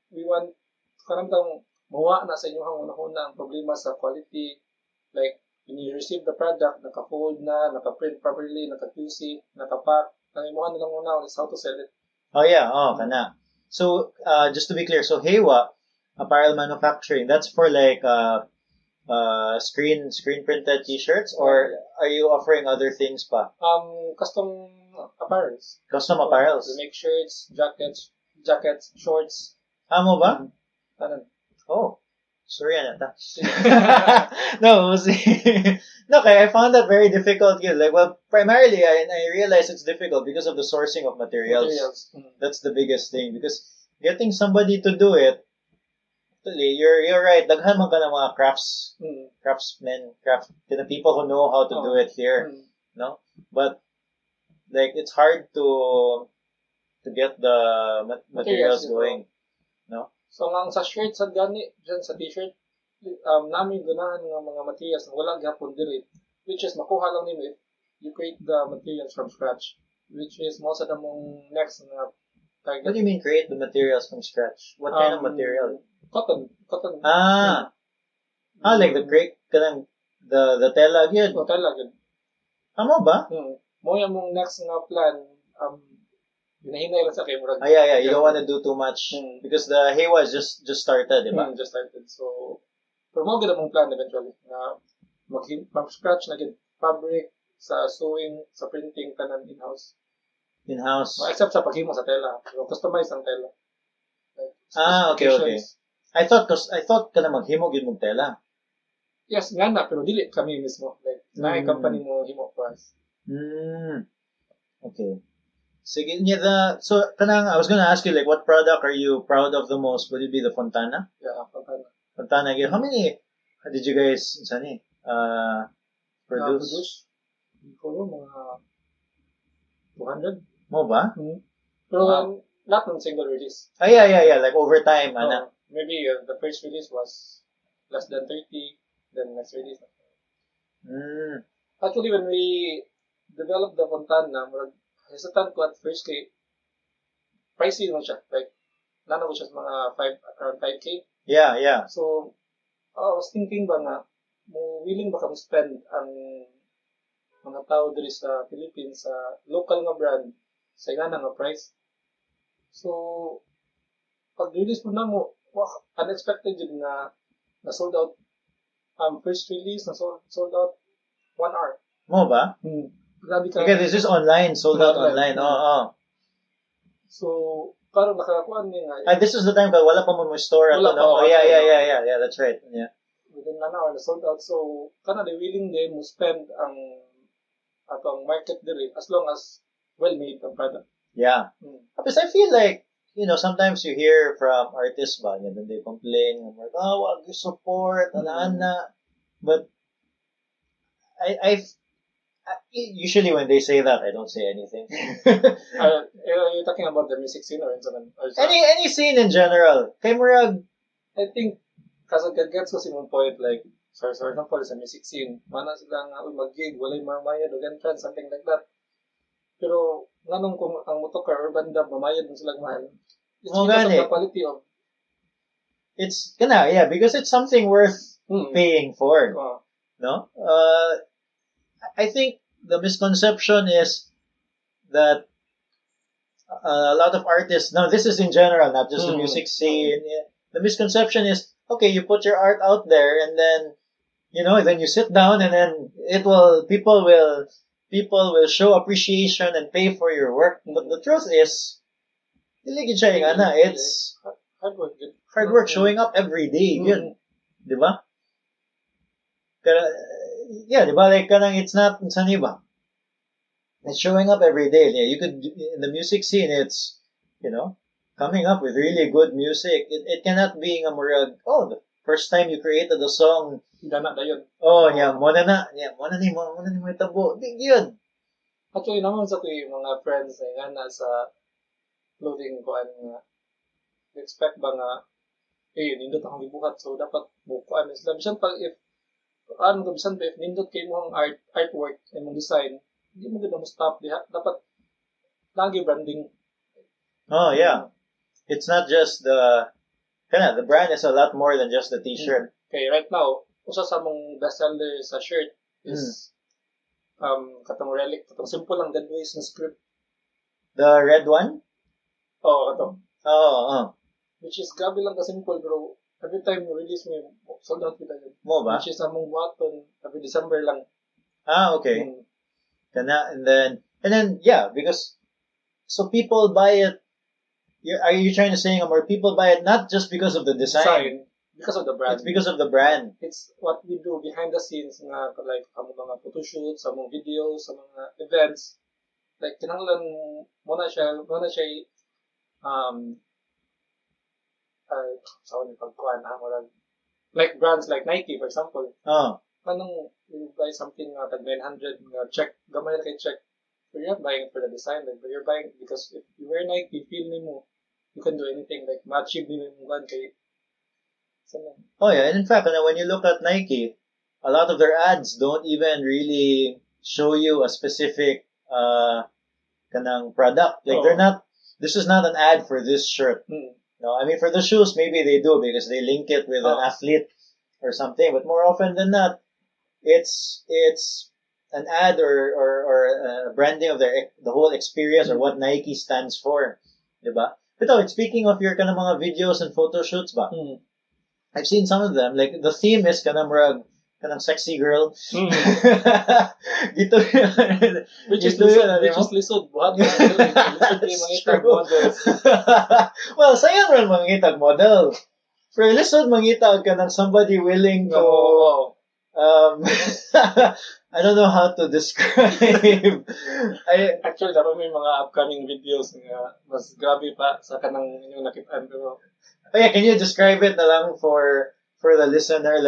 we want, kanang bitang, mawa na sa inyo hang una ang problema sa quality. Like, when you receive the product, naka-fold na, naka-print properly, naka-QC, naka-pack, nangimuhan na lang una is how to sell it. Oh, yeah. Oh, kana. So, just to be clear, so Hewa Apparel Manufacturing, that's for like, screen printed t-shirts, or are you offering other things pa? Custom apparels. Custom apparels. We make shirts, jackets, shorts. Amo ba? Oh. Sorry, Anata. No, okay, I found that very difficult. Like, well, primarily, I realized it's difficult because of the sourcing of materials. That's the biggest thing. Because getting somebody to do it, you're right. Daghan man ka ng mga craftsmen, people who know how to do it here, no? But like it's hard to get the materials going, no? So ang sa shirt sa gani, dyan sa t-shirt, namin ganahan ng mga materials na wala gyapon diri, which is makuha lang nimo if you create the materials from scratch, which is most of the mong next na target. What do you mean create the materials from scratch? What kind of material? Cotton. Like the create kanang the tela gyud. Tela gyud. Amo ba? Mo yung mong next nga plan, hinahinay lang sa kay murag. Yeah. You don't want to do too much because the Hewa is just started, di ba? Just started. So, pero mo gid mong plan eventually na mag-scratch na gid fabric sa sewing, sa printing tanan in-house. Except sa paghimo sa tela. So, customize ang tela. Like, okay. I thought ka na maghimo gid mong tela. Yes, nga na, pero dili kami mismo. Like, na company mo himo for us. Okay. Sige, so kanang I was gonna ask you like what product are you proud of the most? Would it be the Fontana? Yeah, Fontana. Fontana. How many did you guys produce? Mga 200. Mo ba? Pero not on single release. Yeah. Like over time, maybe the first release was less than 30, then next release. Actually, when we developed the Fontana, hesitant ko at first kay pricey lang siya. Like, nana ko siya mga around 5K. Yeah. So, I was thinking ba nga, willing ba kami spend ang mga tao diri sa Philippines sa local nga brand sa nga nga price. So, pag-release po na mo, unexpected yun na sold out. First release, na sold out 1 hour. Mo ba? Grabe ka. Okay, this is online, sold out online. So, parang nakakuan niya nga. This is the time ka wala pa mo store ato, no? Yeah, that's right. Yeah. Within na sold out. So, kana they willing them to spend ang atong market diri as long as well-made ang product. Yeah. Because I feel like, sometimes you hear from artists ba, and then they complain, like, wag you support, ana. But usually when they say that, I don't say anything. You're talking about the music scene or something? Any scene in general. Kay murag, I think, kasi gets ko si mong point, like, for example, sa music scene, mana sila nga mag-gig, walay mamayad o entrance, something like that. Pero, nganong kung ang motocar or banda, mamayad mo silang mahal. It's because of the quality of... It's, because it's something worth paying for. No? I think the misconception is that a lot of artists, now this is in general, not just the music scene. The misconception is, okay, you put your art out there and then, then you sit down and then people will show appreciation and pay for your work. But the truth is, it's hard work showing up every day. Yun. Di ba? Yeah, di ba? Like, it's not, iba. It's showing up every day. Yeah, you could, in the music scene, it's, coming up with really good music. It cannot be nga murag, the first time you created a song. Dana na yun. Muna ni mo itabo. Big yun. Actually, naman sa ko yung mga friends nga nasa clothing ko nga, expect ba nga, nindot akong ibuhat, so dapat bukuan sila. Bisan pag if nindot kayo mo ang artwork, yung design, hindi mo ganda mo stop diha. Dapat lagi branding. Oh, yeah. It's not just the brand is a lot more than just the t-shirt. Okay, right now, usa sa mong bestseller sa shirt is katong relic, katong simple lang Deadways ng script. The red one? Oo, kato. Oo. Which is grabe lang ka-simple, pero every time you release mo, sold out kita yun. Mo ba? Which is among button, every December lang. Okay. And then, yeah, because, so people buy it, are you trying to say more people buy it not just because of the design? Because of the brand. It's because of the brand. It's what we do behind the scenes nga, like, ang mga photoshoots, ang mga videos, ang mga events. Like, kinanglan mo na siya, like brands like Nike, for example. Anong you buy something tag 900 check, gamay kay check. So you're not buying it for the design, like, but you're buying because if you wear Nike, feel mo, you can do anything, like ma-achieve mo yung kay. Oh yeah, and in fact, when you look at Nike, a lot of their ads don't even really show you a specific kanang product. Like they're not. This is not an ad for this shirt. No, I mean for the shoes maybe they do because they link it with an athlete or something. But more often than not, it's an ad or branding of the whole experience or what Nike stands for, diba? But speaking of your kanang mga videos and photo shoots ba? I've seen some of them. Like the theme is kanang sexy girl. Gito which is lisod buhat na lisod models. Well, sayon ron mangitag model. Pero lisod mangitag ka ng somebody willing to I don't know how to describe. Actually, dapat may mga upcoming videos nga mas grabe pa sa kanang inyong nakitaan pero. Yeah, can you describe it na lang for the listener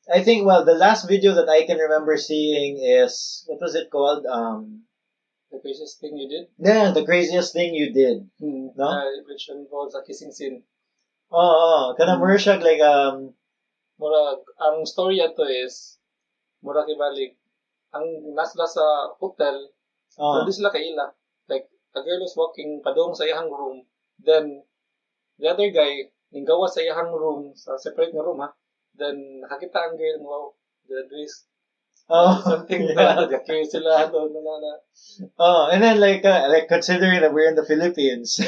I think the last video that I can remember seeing is what was it called? The craziest thing you did? Yeah, the craziest thing you did. No? Which involves a kissing scene. Kanang murag like murag ang story ato is murag ibalik ang nasla sa hotel hindi sila kaila. Like a girl was walking padung sa iyang room, then the other guy ninggawa sa iyang room, sa separate nga room then nakakita ang girl mo, the dress. Something that curious sila and then like considering that we're in the Philippines.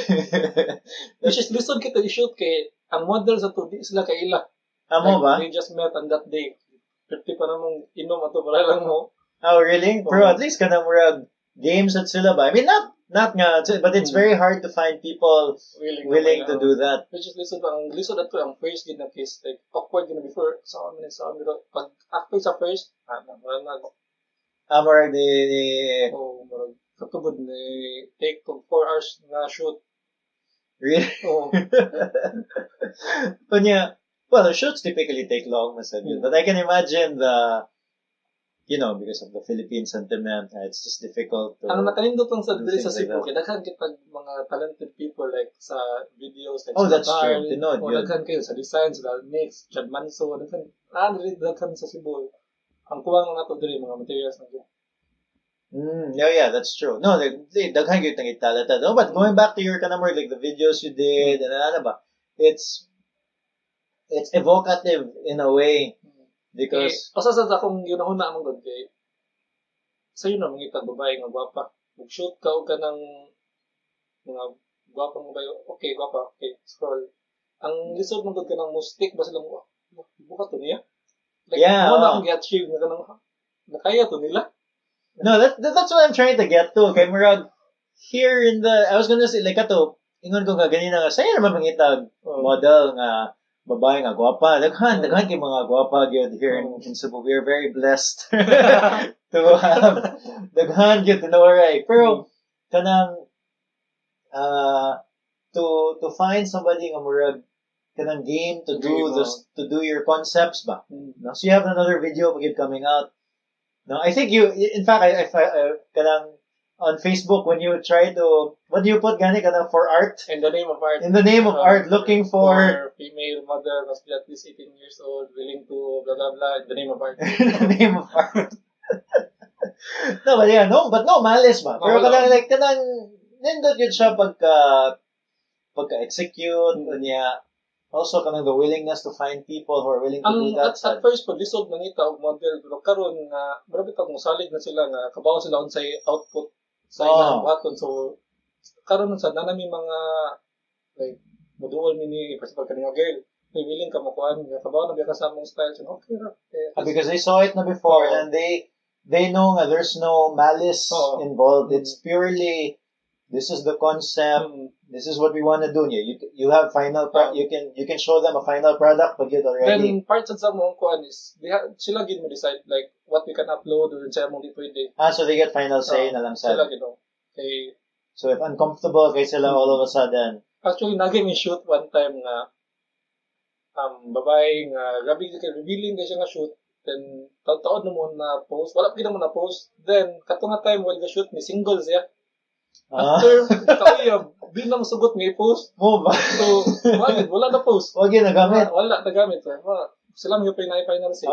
Which is lisod kita i-shoot kay ang model sa to di sila kaila. Amo ba? They just met on that day. 50 pa namang inom ato para lang mo. Oh, really? Pero at least kanang murag games at sila ba? I mean, Not nga, but it's very hard to find people willing to do that. Which is lisod ato ang first gid na case, like awkward gid na before sa amin pag after sa first Amor marag katugod ni take 4 hours na shoot. Really? Oh. But yeah, well, the shoots typically take long, but I can imagine because of the Philippine sentiment, it's just difficult to... Ang nakalindot lang sa dili sa things like Cebu, that. kay daghan kitag mga talented people like sa videos, like Oh, sa that's true. Tinod, yun. daghan kayo sa design, sa mix, Chad Manso, daghan sa Cebu. Ang kuwang na nato diri mga materials na dito. Yeah, that's true. No, daghan gyud tang talented. No, but going back to your more like the videos you did and ano ba, it's evocative in a way because sa akong yunahuna among god kay sayo na mangita babae nga gwapa. Mag-shoot ka og kanang mga gwapa mo kayo. Okay, gwapa. Okay, scroll. Ang lisod mong god kanang mustik ba sila mo? Buka to niya. Like, yeah. Mo na akong i-achieve na kanang nakaya to nila. No, that's what I'm trying to get to. Kay Murag, here in I was gonna say, like ato, ingon ko nga ganina nga, sa'yo naman mangitag model nga, babae nga gwapa. Daghan kay mga gwapa gyud here in Cebu. We are very blessed to have daghan gyud tinoray. Pero, kanang, to find somebody nga Murag, kanang game to do your concepts ba. No? So you have another video coming out. No, I think in fact, I kanang on Facebook when you try to, what do you put gani kanang for art? In the name of art. In the name of art, looking for female mother must be at least 18 years old, willing to blah blah blah in the name of art. In the name of art. No, but yeah, but no malice ba. Pero kanang like kanang nindot yun siya pagka-execute niya. Also, kanang the willingness to find people who are willing to do that. At first, pag lisod nangita og model, pero karon nga marami kang musalig na sila nga kabaw sila unsay output sa ilang buhaton. So karon sa nanami mga like moduol mini personal kanang girl, may willing ka makuan nga kabaw na biya ka sa among style. So, okay ra. Because they saw it na before and they know nga there's no malice involved. It's purely this is the concept. This is what we want to do. You have final you can show them a final product but yet already. Then parts of mo kuan is sila gid mo decide like what we can upload or sa mong di pwede. So they get final say na lang sa. Sila gid okay. So if uncomfortable kay sila all of a sudden. Actually nagay mi shoot one time nga babae nga grabe kay revealing kay siya nga shoot. Then taon mo na post wala pud mo na post. Then kato nga time while the shoot mi single siya. After kauya bilang sugot nga i-post mo ba? So wala na post. Wag yun nagamit. Wala nagamit. Sila mo yung final say.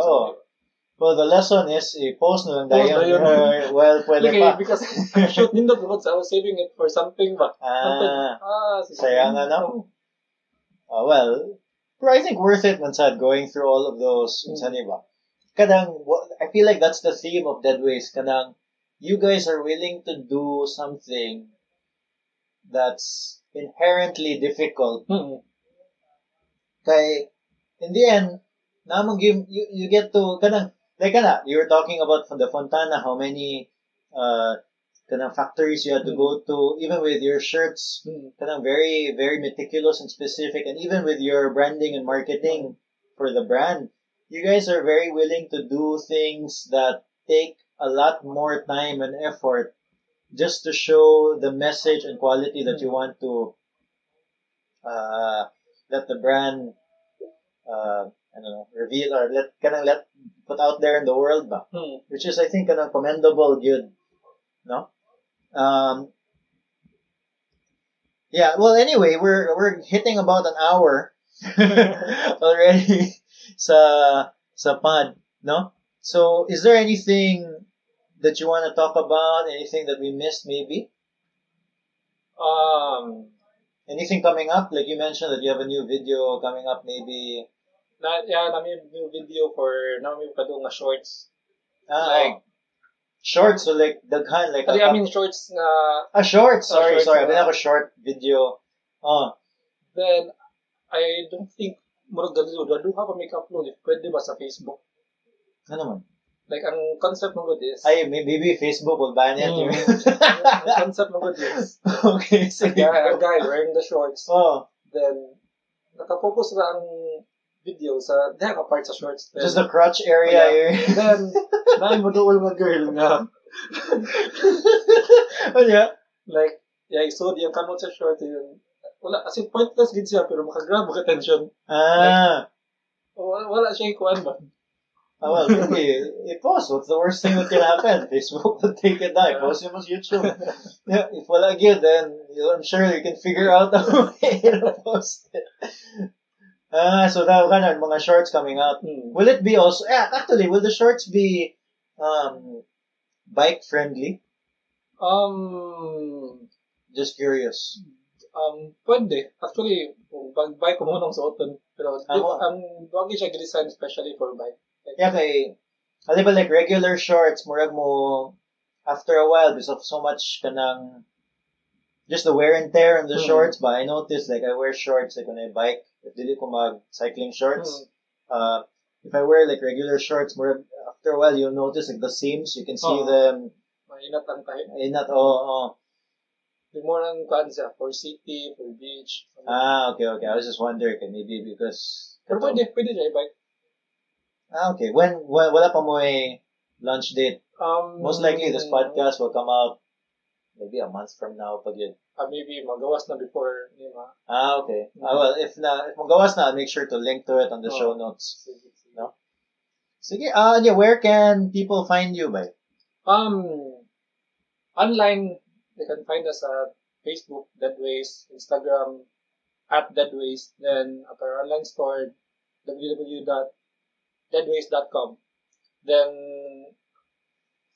Well, the lesson is i-post na lang dayon. Well, pwede pa. Because shoot nindot but I was saving it for something ba. Sayang no? Well, but I think worth it man sad going through all of those ba. Kadang I feel like that's the theme of Deadways. Kadang you guys are willing to do something that's inherently difficult. Kay in the end, namang you get to kanang you were talking about the Fontana, how many kanang factories you had to go to, even with your shirts, kanang very very meticulous and specific, and even with your branding and marketing for the brand, you guys are very willing to do things that take a lot more time and effort just to show the message and quality that you want to let the brand reveal or let put out there in the world ba. Which is I think commendable good. No? Yeah, well anyway, we're hitting about an hour already sa pod, no? So is there anything that you want to talk about? Anything that we missed, maybe? Anything coming up? Like you mentioned that you have a new video coming up, maybe. Nami new video for nami pa do nga shorts. Shorts, so like daghan like. I mean shorts nga. Shorts. Sorry. I mean a short video. Then I don't think murag dali pa make upload if pwede ba sa Facebook. Ano man? Like, ang concept ng good is... Ay, maybe Facebook will ban it. Ang concept ng good is... Okay, sige. A guy wearing the shorts. Oh. Then, nakafocus na ang video sa dahil part sa shorts. Then, just the crotch area here. Then, naay mo dool nga girl nga. Ano ya? Like, so yung kamot sa short yun. Wala, as in pointless gid siya, pero makagrab ka attention. Ah. Like, wala siya ikuan ba? Oh, well, maybe i-post. What's the worst thing that can happen? Facebook will take it down. Post it on YouTube. Yeah, if wala good, then I'm sure you can figure out a way to post it. So that kind of mga shorts coming out. Will it be also? Yeah, actually, will the shorts be bike friendly? Just curious. Pwede. Actually, bike ko muna sa suoton. Pero wagi siya design especially for bike. Yeah, kay ba like regular shorts, murag mo after a while because of so much kanang just the wear and tear on the shorts. But I noticed like I wear shorts like when I bike. If dili ko mag cycling shorts, if I wear like regular shorts, murag after a while you'll notice like the seams. You can see them. Mainat ang tayo. Mainat. Oh. The more ang kuan siya for city, for beach. Okay. I was just wondering maybe because. Pero pwede siya i-bike. Okay. When wala pa mo a launch date? Most likely this podcast will come out maybe a month from now pag yun. Maybe magawas na before nima. Okay. Well, if magawas na, I'll make sure to link to it on the show notes. No? Sige. Where can people find you by? Online, they can find us at Facebook, Deadways, Instagram, @Deadways, then at our online store, www.deadways.com. Then,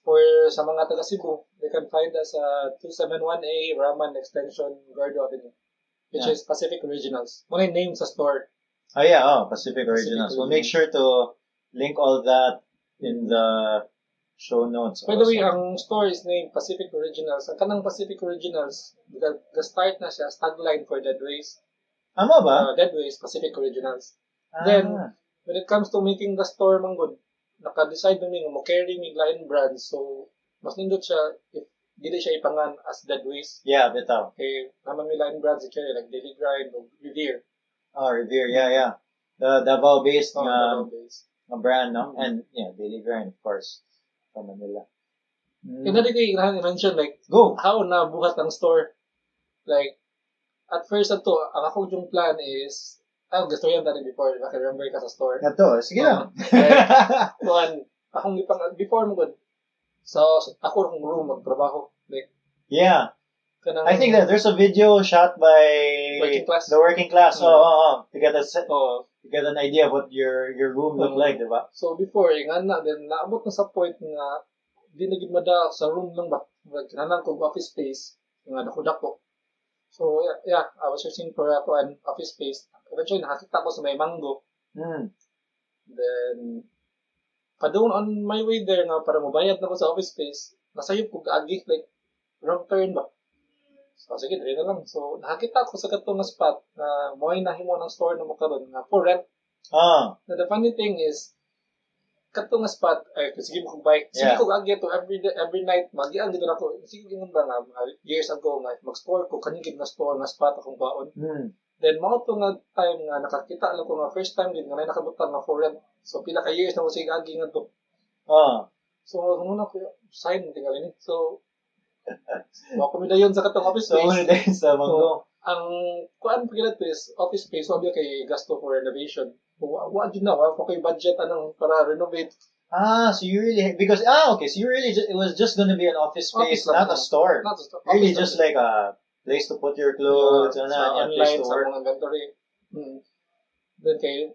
for sa mga taga Cebu, they can find us at 271A Raman Extension, Gordo Avenue, which is Pacific Originals. Muna yung name sa store. Oh yeah, Pacific Originals. We'll make sure to link all that in the show notes. By the way, ang store is named Pacific Originals. Ang kanang Pacific Originals, the start na siya, tagline for Deadways. Ama ba? Deadways, Pacific Originals. Then, when it comes to making the store manggod, naka-decide namin mo carry mig lain brands. So, mas nindot siya if dili siya ipangan as Deadways. Yeah, bitaw. Okay, naman may lain brands i-carry like Daily Grind o Revere. Revere, yeah. The Davao-based Davao-based brand, no? And, Daily Grind, of course, from Manila. Hindi ko i-mention, like, go! How na buhat ang store. Like, at first, ang akong yung plan is, gusto yan dati before, remember ka sa store. Ito, sige lang. Akong before mo good. So, ako ng room, magtrabaho. Like, yeah. I think that there's a video shot by the working class. To get an idea of what your room looked like, diba? So before, then naabot na sa point nga di na gid mada sa room lang ba. Kinanan ko office space nga dako-dako. So I was searching for an office space. Eventually nakakita ko sa may mango. Then padung on my way there nga para mabayad na ko sa office space, nasayop ko kaagi like wrong turn ba. So, sige, dali na lang. So, nakakita ko sa katong nga spot na mo'y nahimo ng store na mo karon nga for rent. Now, the funny thing is, katong nga spot, sige mo kong bike. Sige ko agad to every night, mag-iang dito na ko. Sige ko ba nga, years ago nga, mag-store ko, kanigid na store nga spot akong baon. Then, mga to nga time nga, nakakita lang ko nga, first time din, nga nakabutang nga for rent. So, pila ka years na ko sige agi nga to. So, muna ko, sign, tingalin eh. So, wako mi dayon sa katong office space. So, muna dayon sa Mango. Ang kuan pagila to is office space wala kay gasto for renovation. Wa jud na wa kay budget anong para renovate. So you really because okay, so you really it was just going to be an office space, not a store. Not a store. Really just like a place to put your clothes and online sa mga inventory. Then kay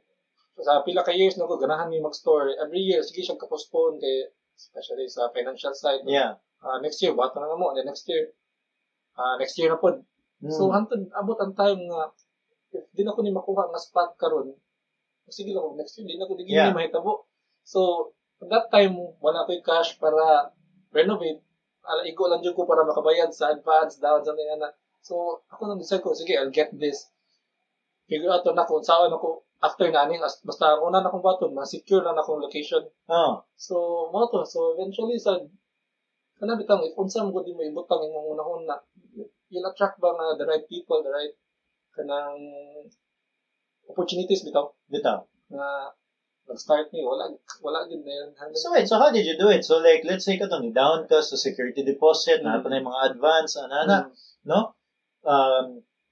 sa pila ka years na ko ganahan mi mag-store every year sige siya ka-postpone kay especially sa financial side. Yeah. Next year, bato na mo. Then next year na po. So, hantod, abot ang time nga, if di na ko ni makuha nga spot karon, sige lang, next year, di na ko di ni mahitabo. So, at that time, wala ko'y cash para renovate. Igo lang dyan ko para makabayad sa advance, down, something na. So, ako nang decide ko, sige, I'll get this. Figure out na kung saan ako after na aning basta ang una na akong baton, ma-secure na akong location. So mo to. So eventually sa kana bitang if unsa mo gud mo ibutang imong una-una, you'll attract ba nga the right people, the right kanang opportunities bitaw na nag-start ni wala gid na yun. So wait, so how did you do it? So like let's say katong down ka sa security deposit, na pa na yung mga advance no?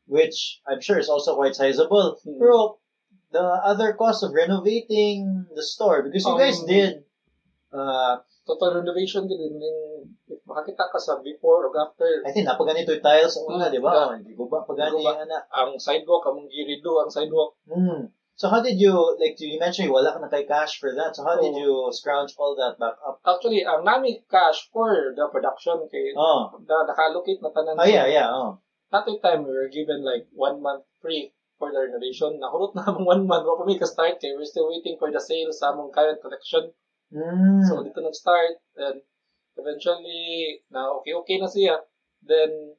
Which I'm sure is also quite sizable. Pero the other cost of renovating the store, because you guys did total renovation din if makakita ka sa before or after. I think napaganito yung tiles sa una, di ba? Hindi ko ba pagani yung ang sidewalk, among girido ang sidewalk. So how did you, like you mentioned, wala ka na kay cash for that. So how did you scrounge all that back up? Actually, ang nami cash for the production kay naka-allocate na tanan. At the time, we were given like 1 month free for the renovation. Nakulot na among 1 month. Wala kami ka-start kay we're still waiting for the sales sa among current collection. So dito nag-start. Then eventually, na okay na siya. Then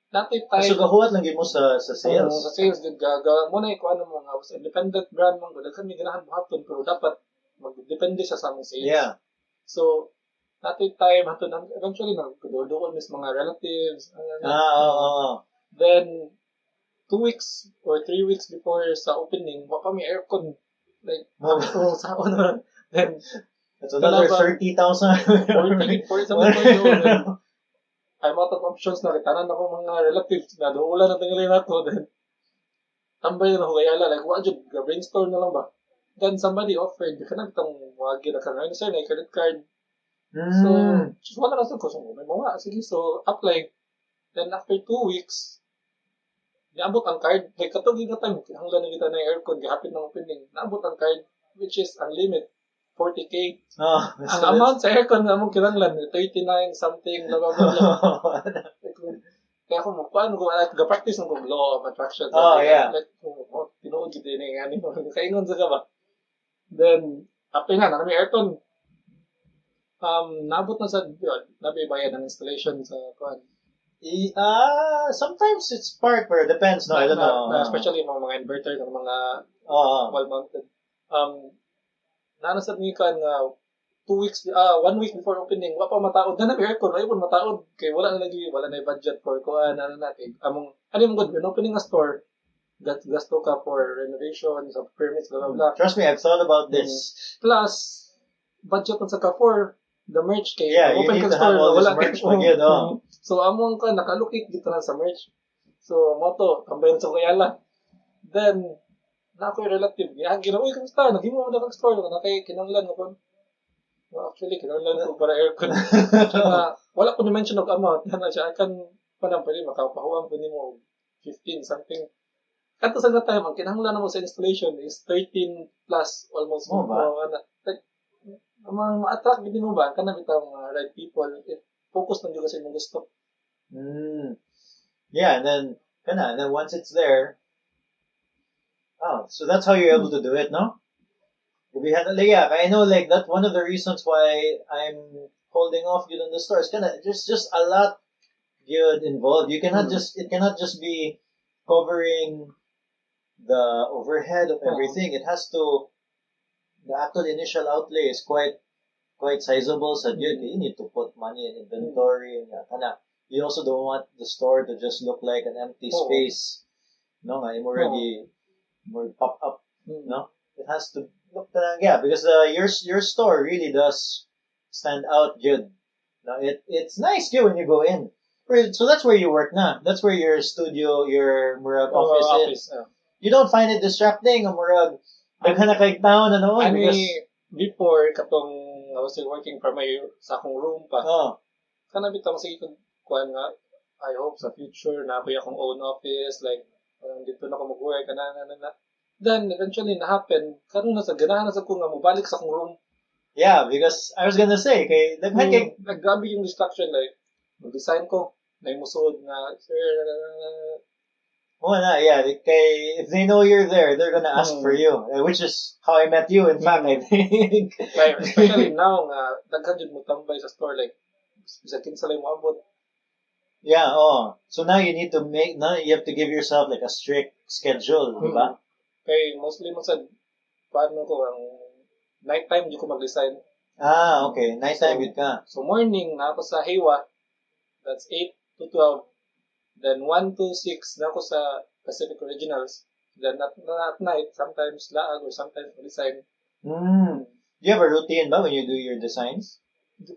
natin time. So gahuat lang mo sa sales? Sa sales, gagawa mo na ano mga independent brand mo. Kami ganahan buhaton pero dapat mag-depende siya sa among sales. Yeah. So natin time, eventually nagdudukol mis mga relatives. Then 2 weeks or 3 weeks before sa opening, wala kami aircon. Like, sa ano. Then, that's another 30,000. 40 something. I'm out of options na kitanan ako mga relatives na doon na tingali na to. Then, tambay na hugayala. Like, wajud, brainstorm na lang ba? Then, somebody offered, ka na bitang wagi na ka na. Sir, na credit card. So, just wala na sa ko. So, may mga, sige, so, apply. Then, after 2 weeks, naabot ang card. Like, katong na time, kinahanglan na kita na aircon, gihapit ng opening. Naabot ang card, which is unlimited. 40K. Ang amount sa aircon na mong kinanglan, 39 something, blah, blah, blah. Kaya ako mo, paano ko, ga-practice ng kong law of attraction. Yeah. Like, tinuod yun din yung ano, kaingon sa ka ba? Then, after nga, na may aircon, naabot na sa, nabibayan ng installation sa kuan. Sometimes it's part where it depends, no? I don't know. Especially mga inverter ng mga wall-mounted. Nanasad niyo kan 1 week before opening, wala pa mataod na aircon, wala pa mataod kay wala na budget for kuan natin. Among good when opening a store, gasto ka for renovation, sa permits, blah blah blah. Trust me, I've thought about this. Plus budget man sa ka for the merch kay open ka store wala merch magid. So among ka naka-allocate dito na sa merch. So moto tambayan sa kayala. Then na ako yung relative niya. Ang ginawa, kamusta? Naghimo mo na kang store. Kaya kinanglan ako. Actually, kinanglan ko para aircon. Wala ko na-mention of amount. Yan na siya. Akan pa na pwede, makapahuang po mo 15 something. Kanto sa time, ang kinanglan mo sa installation is 13 plus almost. Like, ma-attract din mo ba? Kanang itang right people. Focus lang yung kasi mong gusto. Yeah, and then once it's there, so that's how you're able to do it, no? We had, I know, like, that's one of the reasons why I'm holding off good on the stores. There's just a lot good involved. You cannot it cannot just be covering the overhead of everything. It has to, the actual initial outlay is quite sizable. So you need to put money in inventory. You also don't want the store to just look like an empty space. No, I'm already more pop up, no? It has to look because your store really does stand out good. No, it's nice good when you go in. So that's where you work now. That's where your studio, your Murag office is. You don't find it distracting, Murag. Town, I mean, before katong I was still working from sa akong room pa. Kana bitang sige kuan nga. I hope sa future na ako akong own office, like dito na ako mag-work, Then, eventually, na-happen, karoon na sa ganahan na sa kung mabalik sa akong room. Yeah, because I was gonna say, grabe yung distraction, like, mag-design ko, na yung musod na, if they know you're there, they're gonna ask for you, which is how I met you, in fact, I think. Like, especially now, daghan yun mo tambay sa store, like, sa kinsa lang mo abot. Yeah, so now you need to you have to give yourself like a strict schedule, diba? Kay mostly mo sa paano ko ang nighttime di ko mag-design. Okay. Nighttime yun ka. So morning na ako sa Hewa, that's 8 to 12. Then 1 to 6 na ako sa Pacific Originals. Then at night, sometimes laag or sometimes design. Do you have a routine ba when you do your designs? Not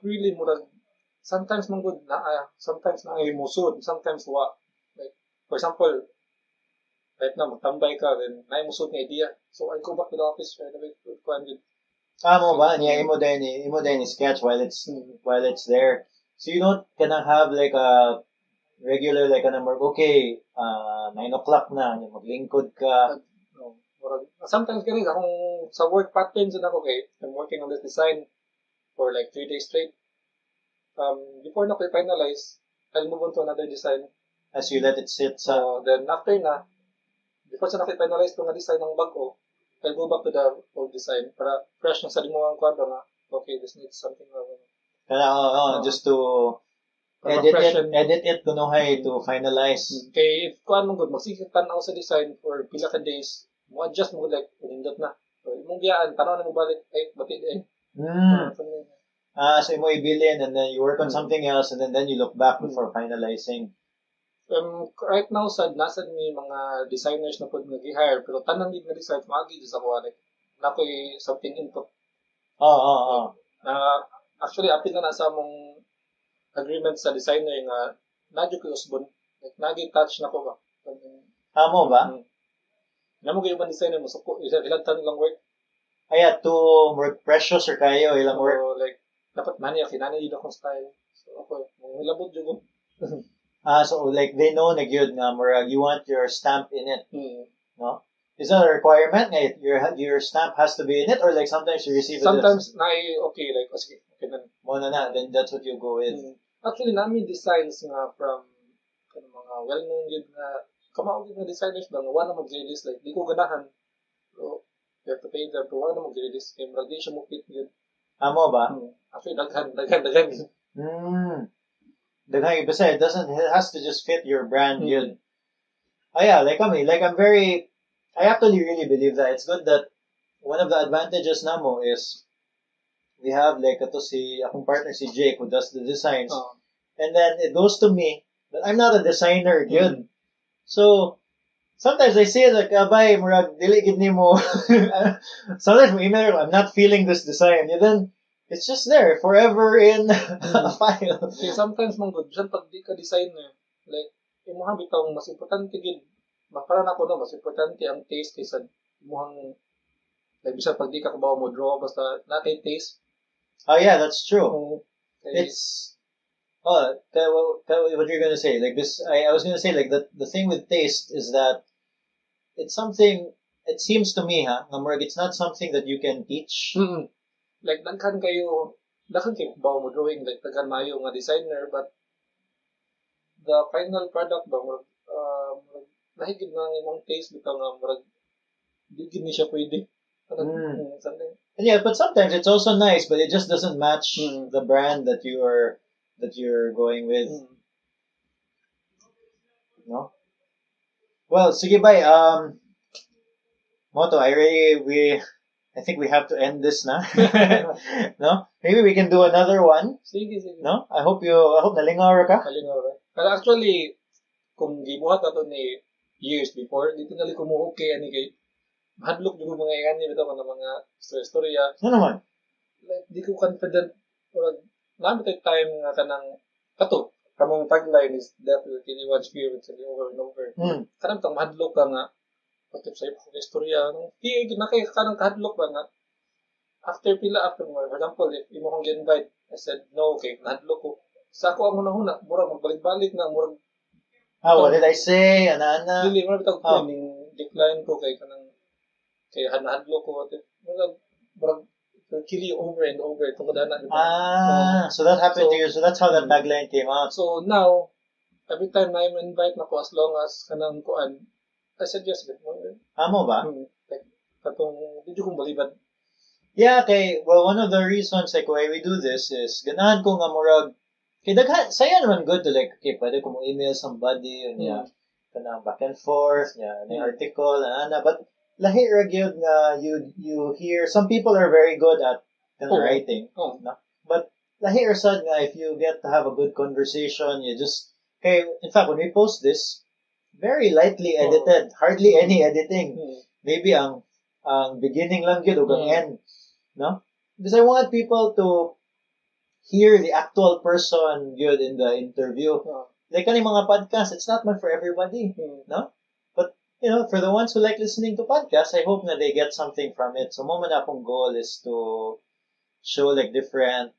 really murag. Sometimes man good na sometimes na ay musud, sometimes wa. Like for example, right now magtambay ka then na musud nga idea. So I go back to the office right away to find it. Mo ba? Yeah, imo din sketch while it's there. So you don't kinda have like a regular like kanang okay, 9 o'clock na, maglingkod ka. Sometimes ganun akong sa work patterns na ako kay I'm working on this design for like 3 days straight. Before na ko finalize, I'll move on to another design. As you let it sit So then after na, before sa na-finalize ko nga design ng bago, I'll go back to the old design para fresh na sa limuang kwadro na okay, this needs something just to edit it kunuhay to finalize. Kay if kuan mo good magsikitan ako sa design for pila ka days, mo adjust mo like unindot na. So imong biyaan tanaw na mo balik ay bati din. So imo ibilin and then you work on something else and then you look back before finalizing. Right now sad nasa ni mga designers na pud nag-hire pero tanang gid nga design magi sa ko like nakoy something input. Actually apil na sa among agreement sa designer nga nadyo ko usbon like nagi touch na ko ba. Mo ba? Namo gyud man designer mo suko ilang tan lang work. To work precious or kayo ilang work. So like dapat man ya kinani yun akong style. So ako hilabot jud. So like they know na gyud nga murag you want your stamp in it. No? Is that a requirement? Your stamp has to be in it or like sometimes you receive it. Sometimes na okay like sige okay na. Mo na then that's what you go with. Actually nami designs nga from mga well-known gyud nga kamao gyud nga designers ba nga wala mag-release like di ko ganahan. So you have to pay them to wala mag-release kay murag di siya mo fit gyud. Mo ba? Actually daghan. Daghan basta it has to just fit your brand yun. Yeah, like I actually really believe that it's good that one of the advantages namo is we have like akong partner si Jake who does the designs. And then it goes to me, but I'm not a designer yun. So sometimes I say like abay murag dili gid nimo. Sometimes my email I'm not feeling this design. And then it's just there forever in a file. Okay, sometimes man good bisan pag di ka designer like imuhang bitaw mas importante gid para na ko no mas importante ang taste kaysa imuhang like bisan pag di ka kabaw mo draw basta natay taste. Yeah, that's true. It's what you're gonna say like this. I was gonna say like the thing with taste is that it's something. It seems to me, it's not something that you can teach. Like daghan kayo bawo mo drawing like daghan mayo nga designer but the final product ba nahigid na imong taste bitaw nga murag di gid ni siya pwede something. Yeah, but sometimes it's also nice but it just doesn't match the brand that you're going with. No? Well, sige bye. Moto, I think we have to end this now. No? Maybe we can do another one. Sige. No? I hope nalingaw ka. Pero actually, kung gibuhat ato ni years before, dito nalit ko mo okay ani kay hadlok yung mga ingani bitaw ng mga storya. Ano naman? Like di ko confident or namit time nga kanang kato. Kamong tagline is definitely one experience over and over. Kanang tong hadlok ka nga patip sa ipong istorya. Di na kay kanang kahadlok ba nga after mo. For example, if imo kong invite, I said, no, okay, nahadlok ko. Sa ako ang hunahuna, murag magbalik-balik na, murag... what did I say? Ana. Dili, murag bitag ko, decline ko kay nahadlok ko. Murag kill you over and over. Tungkod na. So that happened to you. So that's how that tagline came out. So now, every time na invite na ko, as long as kanang kuan, I said yes. Amo ba? Like, katong, hindi kong balibad. Yeah, okay. Well, one of the reasons like why we do this is ganahan ko nga murag kay daghan saya naman good to like okay, pwede ko mo email somebody and kanang back and forth, the article, but lahi ra gyud nga you hear, some people are very good at writing, no? But lahi ra sad nga if you get to have a good conversation, you just, okay, in fact, when we post this, very lightly edited, hardly any editing. Maybe ang beginning lang gyud ug ang end, no? Because I want people to hear the actual person good in the interview. Like kaning mga podcast, it's not meant for everybody, no? But, for the ones who like listening to podcasts, I hope that they get something from it. So, mo man akong goal is to show like different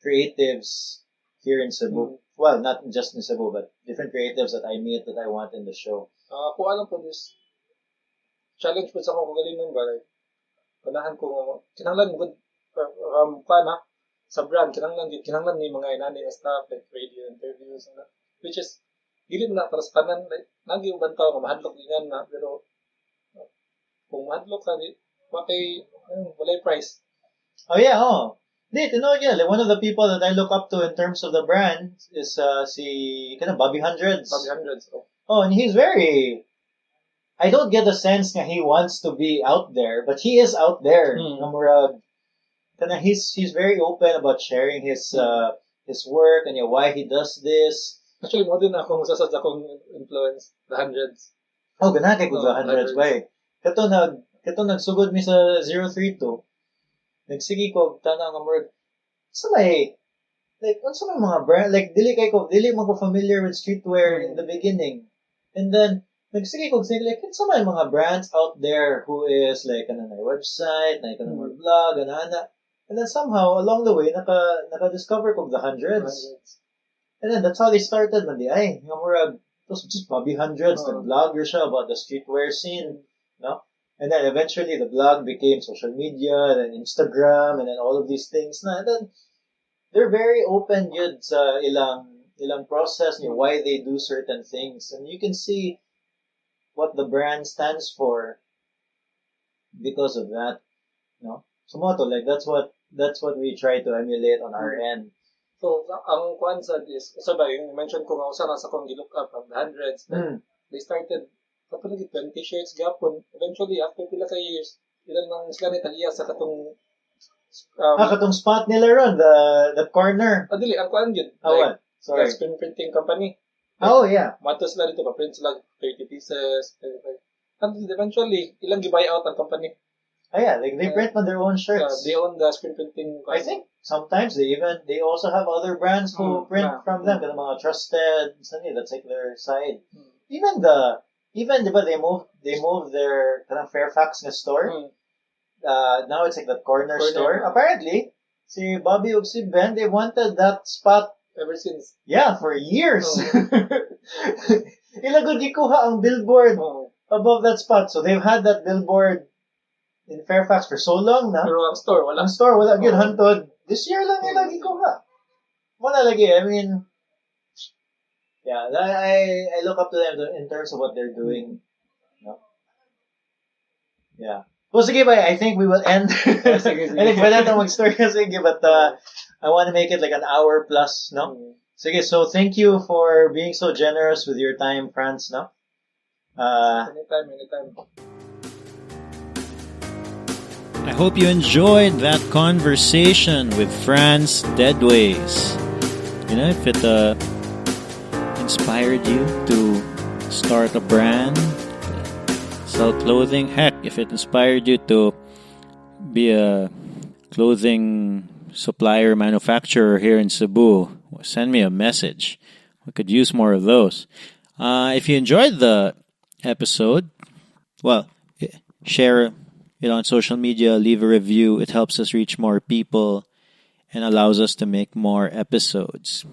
creatives here in Cebu. Well, not just in Cebu, but different creatives that I meet that I want in the show. Kung alam po this, challenge po sa akong kagalingan ba, like, panahan ko, kinahanglan mo, sa brand, kinahanglan ni mga inani na staff, like radio interviews, which is, dili na para sa tanan, like, nag-iuban tao, mahadlok din na, pero, kung mahadlok ka, walay price. Oh, yeah, like one of the people that I look up to in terms of the brand is si Bobby Hundreds. Bobby Hundreds, and he's very, I don't get the sense that he wants to be out there, but he is out there. He's very open about sharing his work and why he does this. Actually, mo din akong sasad akong influence, the Hundreds. Oh, ganake ko the Hundreds, bay. Kato nagsugod mi sa 032. Nagsigi ko tanang nga word. So like what's some mga brand, like dili mo ko familiar with streetwear in the beginning. And then nagsige ko like some mga brands out there who is like na website, na more blog, and then somehow along the way naka-discover ko the Hundreds. And then that's how they started man di ay nga murag just Bobby Hundreds, nag-blogger siya about the streetwear scene, no? And then eventually the blog became social media, then Instagram, and then all of these things. And then they're very open yun sa ilang process, why they do certain things. And you can see what the brand stands for because of that. No? So moto, like that's what we try to emulate on our end. So ang kuan sa is yung mention ko nga usa na sa kong gilook up ang Hundreds. They started kapag 20 shirts gapon. Eventually, after pila ka years, ilan lang sila nitaliya sa katong katong spot nila ron, the corner. Dili, ang kuan yun. What? Sorry. The screen printing company. Yeah. Mato sila dito, pa-print sila 30 pieces, 35. And eventually, ilang gi-buy out ang company. Yeah, like they print on their own shirts. They own the screen printing company. I think sometimes they also have other brands who print from them, kasi mga trusted, that's like their side. Even diba they moved their Fairfax na store. Now it's like the corner store. Apparently, si Bobby ug si Ben, they wanted that spot ever since. Yeah, for years. Ilagod gikuha ang billboard above that spot. So they've had that billboard in Fairfax for so long na. Pero ang store wala gyud hantod. This year lang nila gikuha. Wala lagi. I mean, yeah, I look up to them in terms of what they're doing. No? Yeah. Well, sige ba, I think we will end. I think pwede na mag-story na sige, but I want to make it like an hour plus, no? Sige, so thank you for being so generous with your time, Franz, no? Anytime. I hope you enjoyed that conversation with Franz Deadways. If it inspired you to start a brand, sell clothing, heck, if it inspired you to be a clothing supplier, manufacturer here in Cebu, send me a message. We could use more of those. If you enjoyed the episode, well, share it on social media, leave a review. It helps us reach more people and allows us to make more episodes.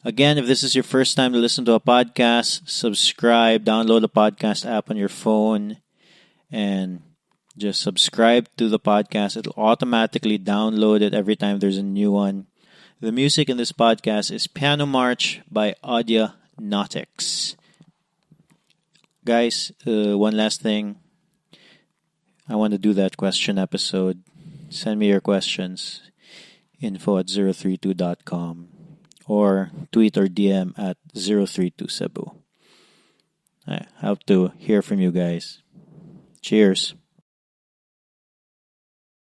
Again, if this is your first time to listen to a podcast, subscribe, download the podcast app on your phone, and just subscribe to the podcast. It'll automatically download it every time there's a new one. The music in this podcast is Piano March by Audionautics. Guys, one last thing. I want to do that question episode. Send me your questions. info@zerothreetwo.com. or tweet or DM at 032 Cebu. I hope to hear from you guys. Cheers.